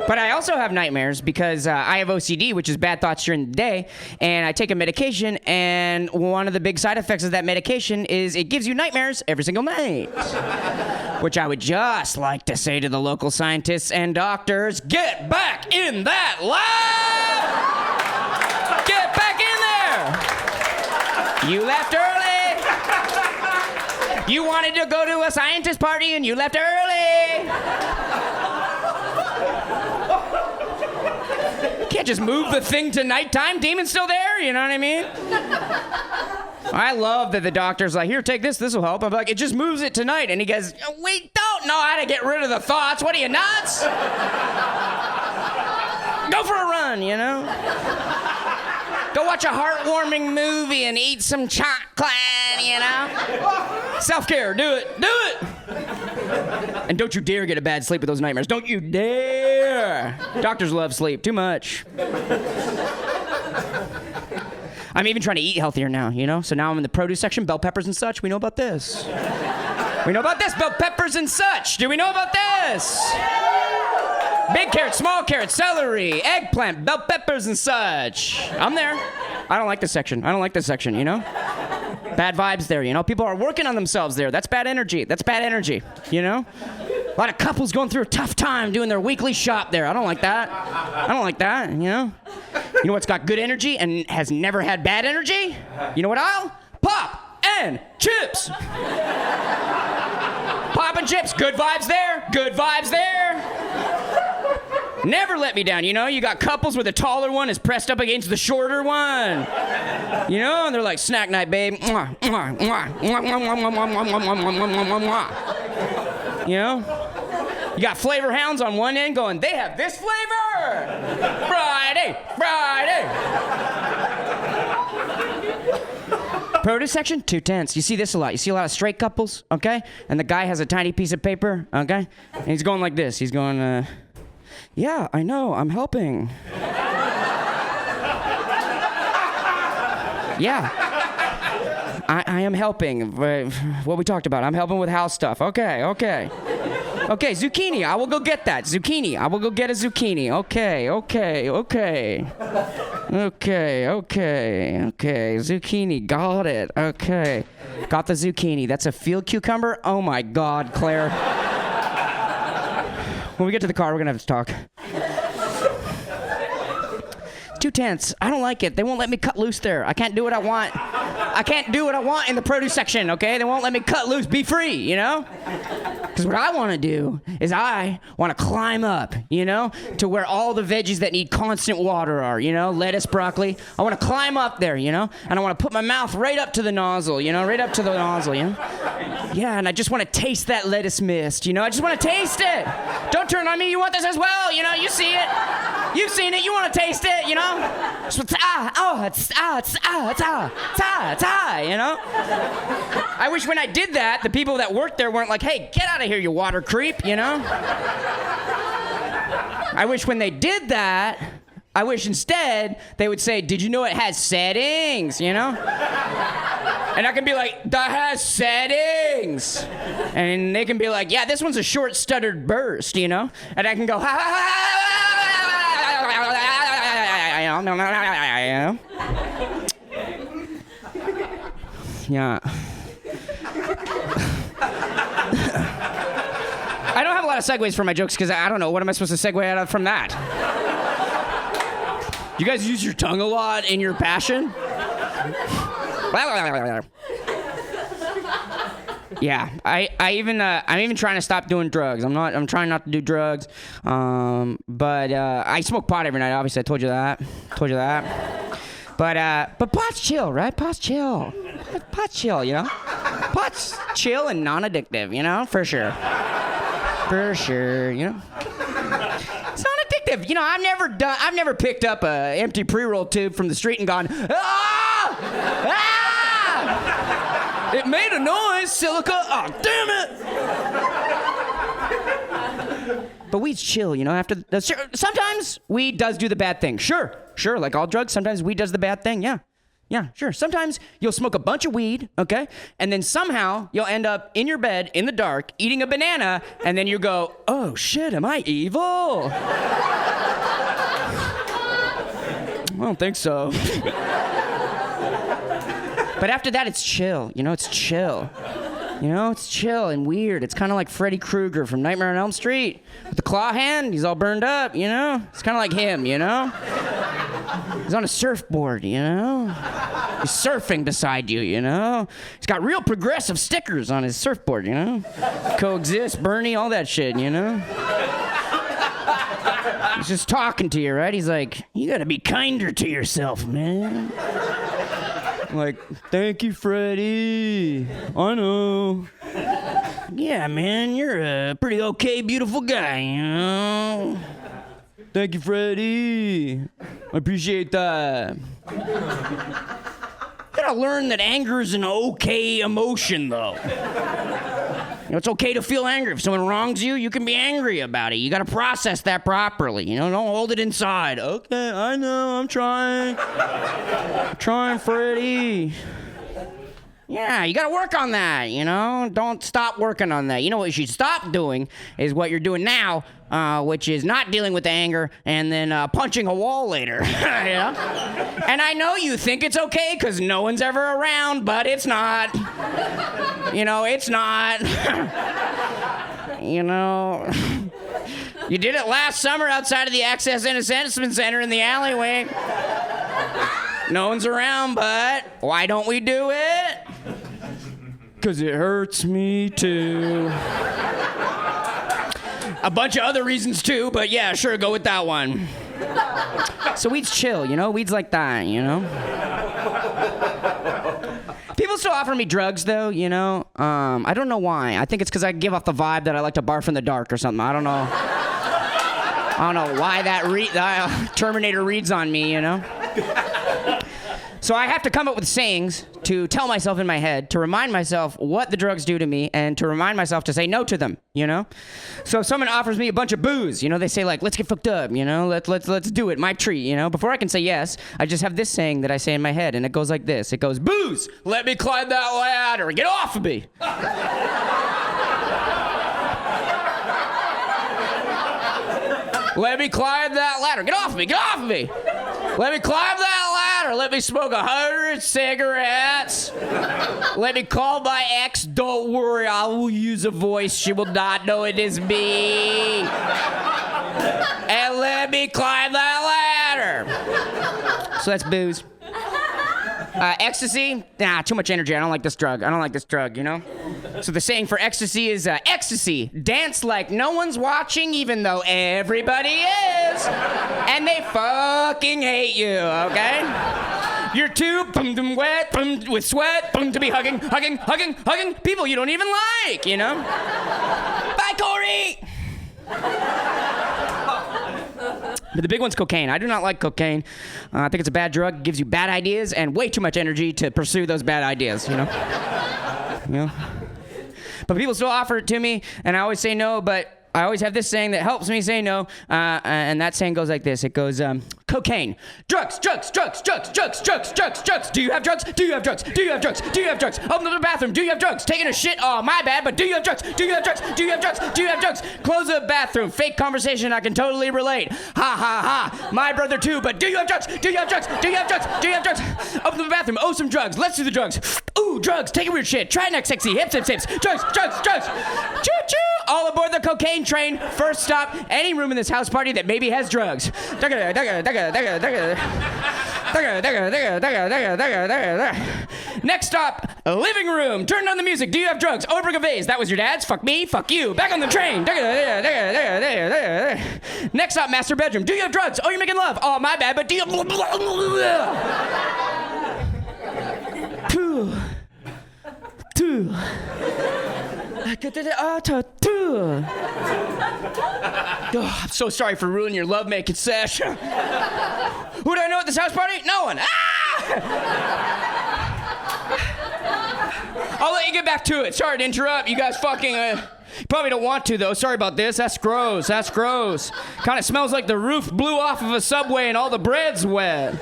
But I also have nightmares because I have OCD, which is bad thoughts during the day, and I take a medication, and one of the big side effects of that medication is it gives you nightmares every single night. Which I would just like to say to the local scientists and doctors, get back in that lab! Get back in there! You left early! You wanted to go to a scientist party and you left early! Can't just move the thing to nighttime. Demon's still there, you know what I mean? I love that the doctor's like, here, take this will help. I'm like, it just moves it tonight. And he goes, we don't know how to get rid of the thoughts. What are you, nuts? Go for a run, you know? Go watch a heartwarming movie and eat some chocolate, you know? Self-care, do it. And don't you dare get a bad sleep with those nightmares. Don't you dare. Doctors love sleep too much. I'm even trying to eat healthier now, you know? So now I'm in the produce section, bell peppers and such. We know about this. Bell peppers and such. Do we know about this? Big carrots, small carrots, celery, eggplant, bell peppers and such. I'm there. I don't like this section, you know? Bad vibes there, you know? People are working on themselves there. That's bad energy, you know? A lot of couples going through a tough time doing their weekly shop there. I don't like that, you know? You know what's got good energy and has never had bad energy? You know what Pop and chips. Pop and chips, good vibes there. Never let me down, you know? You got couples where the taller one is pressed up against the shorter one. You know? And they're like, snack night, babe. You know? You got flavor hounds on one end going, they have this flavor! Friday. Produce section, 2/10. You see this a lot. You see a lot of straight couples, okay? And the guy has a tiny piece of paper, okay? And he's going like this. He's going, yeah, I know, I'm helping. Yeah. I am helping. What we talked about. I'm helping with house stuff. Okay. Okay, zucchini. I will go get that. Zucchini. I will go get a zucchini. Okay. Zucchini. Got it. Okay. Got the zucchini. That's a field cucumber? Oh my God, Claire. When we get to the car, we're going to have to talk. 2/10. I don't like it. They won't let me cut loose there. I can't do what I want. I can't do what I want in the produce section, okay? They won't let me cut loose, be free, you know? Because what I want to do is I want to climb up, you know, to where all the veggies that need constant water are, you know, lettuce, broccoli. I want to climb up there, you know, and I want to put my mouth right up to the nozzle, you know, right up to the nozzle, you know? Yeah, and I just want to taste that lettuce mist, you know? I just want to taste it. Don't turn on me. You want this as well, you know? You see it. You've seen it. You want to taste it, you know? It's you know? I wish when I did that, the people that worked there weren't like, hey, get out of here, you water creep, you know? I wish when they did that, I wish instead they would say, did you know it has settings, you know? And I can be like, that has settings. And they can be like, yeah, this one's a short stuttered burst, you know? And I can go, yeah. I don't have a lot of segues for my jokes because I don't know. What am I supposed to segue out of from that? You guys use your tongue a lot in your passion? Yeah, I'm even trying to stop doing drugs. I'm trying not to do drugs. But I smoke pot every night. Obviously, I told you that. But pot's chill, right? Pot's chill. Pot's chill, you know? Pot's chill and non-addictive, you know? For sure, you know? It's non-addictive. You know, I've never picked up a empty pre-roll tube from the street and gone, ah! Ah! It made a noise, silica. Oh, damn it! But weed's chill, you know? Sometimes weed does do the bad thing. Sure, like all drugs, sometimes weed does the bad thing, yeah. Yeah, sure. Sometimes you'll smoke a bunch of weed, okay? And then somehow you'll end up in your bed in the dark eating a banana, and then you go, oh shit, am I evil? I don't think so. But after that, it's chill. You know, it's chill. You know, it's chill and weird. It's kind of like Freddy Krueger from Nightmare on Elm Street. With the claw hand, he's all burned up, you know? It's kind of like him, you know? He's on a surfboard, you know? He's surfing beside you, you know? He's got real progressive stickers on his surfboard, you know? Coexist, Bernie, all that shit, you know? He's just talking to you, right? He's like, you gotta be kinder to yourself, man. Like, thank you, Freddy. I know. Yeah, man, you're a pretty okay, beautiful guy, you know? Thank you, Freddy. I appreciate that. You gotta learn that anger is an okay emotion, though. You know, it's okay to feel angry. If someone wrongs you, you can be angry about it. You gotta process that properly. You know, don't hold it inside. Okay, I know, I'm trying. I'm trying, Freddy. Yeah, you gotta work on that, you know? Don't stop working on that. You know what you should stop doing is what you're doing now, which is not dealing with the anger and then punching a wall later, you know? And I know you think it's okay because no one's ever around, but it's not. You know, it's not. You know, you did it last summer outside of the Access Assessment Center in the alleyway. No one's around, but why don't we do it? Because it hurts me too. A bunch of other reasons too, but yeah, sure, go with that one. So weed's chill, you know? Weed's like that, you know? People still offer me drugs, though, you know? I don't know why. I think it's because I give off the vibe that I like to barf in the dark or something. I don't know. I don't know why that Terminator reads on me, you know? So I have to come up with sayings to tell myself in my head, to remind myself what the drugs do to me, and to remind myself to say no to them, you know? So if someone offers me a bunch of booze, you know, they say like, let's get fucked up, you know, let's do it, my treat, you know? Before I can say yes, I just have this saying that I say in my head, and it goes like this. It goes, booze, let me climb that ladder, get off of me. Let me climb that ladder, get off of me, get off of me. Let me climb that ladder. Let me smoke 100 cigarettes. Let me call my ex. Don't worry, I will use a voice. She will not know it is me. And let me climb that ladder. So that's booze. Ecstasy? Nah, too much energy. I don't like this drug, you know? So the saying for ecstasy is, ecstasy, dance like no one's watching even though everybody is. And they fucking hate you, okay? You're too wet with sweat to be hugging people you don't even like, you know? Bye, Corey! But the big one's cocaine. I do not like cocaine. I think it's a bad drug. It gives you bad ideas and way too much energy to pursue those bad ideas, you know? You know? But people still offer it to me, and I always say no, but I always have this saying that helps me say no, and that saying goes like this. It goes, cocaine. Drugs. Do you have drugs? Do you have drugs? Do you have drugs? Do you have drugs? Open the bathroom. Do you have drugs? Taking a shit? Oh, my bad, but do you have drugs? Do you have drugs? Do you have drugs? Do you have drugs? Close the bathroom. Fake conversation. I can totally relate. Ha, ha, ha. My brother, too, but do you have drugs? Do you have drugs? Do you have drugs? Do you have drugs? Open the bathroom. Oh, some drugs. Let's do the drugs. Ooh, drugs. Take a weird shit. Try next sexy. Hips. Drugs. Choo-choo. All aboard the cocaine train. First stop, any room in this house party that maybe has drugs. Next stop, living room. Turn on the music. Do you have drugs? Oberg a vase. That was your dad's? Fuck me. Fuck you. Back on the train. Next stop, master bedroom. Do you have drugs? Oh, you're making love. Oh, my bad, but do you... Oh, I'm so sorry for ruining your lovemaking sesh. Who do I know at this house party? No one. I'll let you get back to it. Sorry to interrupt. You guys fucking... probably don't want to, though. Sorry about this. That's gross. Kind of smells like the roof blew off of a Subway and all the bread's wet.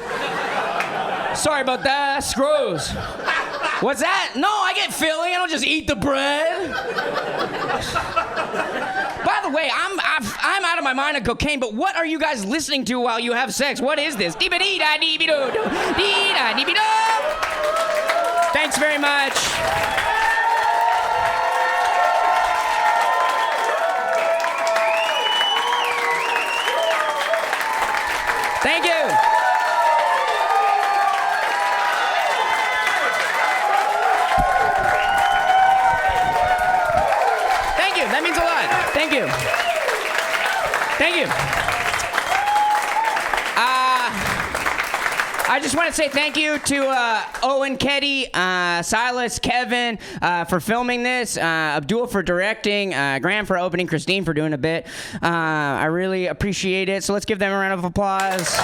Sorry about that. That's gross. What's that? No, I get filling. I don't just eat the bread. By the way, I'm out of my mind on cocaine, but what are you guys listening to while you have sex? What is this? Dee-ba-dee-da-dee-be-do-do. Dee-da-dee-be-do. Thanks very much. Thank you. Thank you. That means a lot. Thank you. Thank you. I just want to say thank you to Owen, Keddy, Silas, Kevin for filming this, Abdul for directing, Graham for opening, Christine for doing a bit. I really appreciate it. So let's give them a round of applause.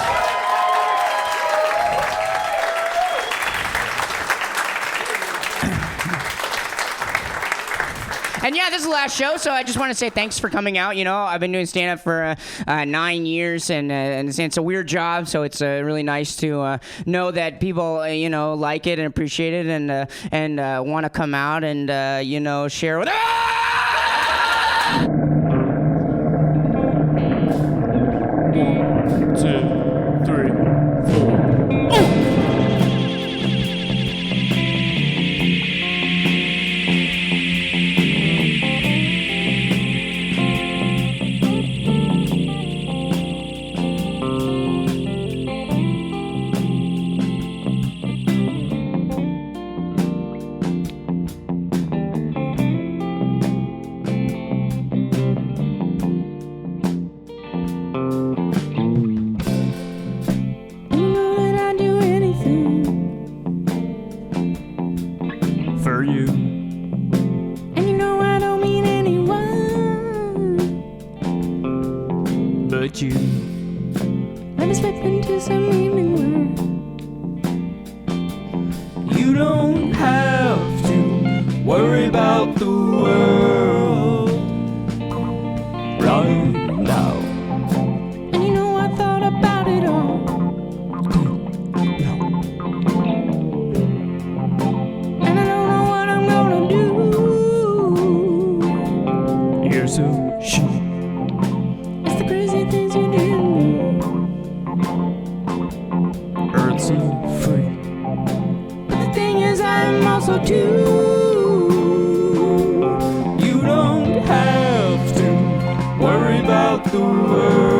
And yeah, this is the last show, so I just want to say thanks for coming out. You know, I've been doing stand-up for 9 years, and it's a weird job, so it's really nice to know that people, you know, like it and appreciate it and want to come out and, you know, share with... 1, 2, 3, 4. For you. And you know I don't mean anyone. But but you. Let me slip into some meaning word. You don't have to worry about the world right now. And you know I thought about it all. And I don't know what I'm gonna do. You're so sure. It's the crazy things you do. Earth's so free. But the thing is I'm also too. You don't have to worry about the world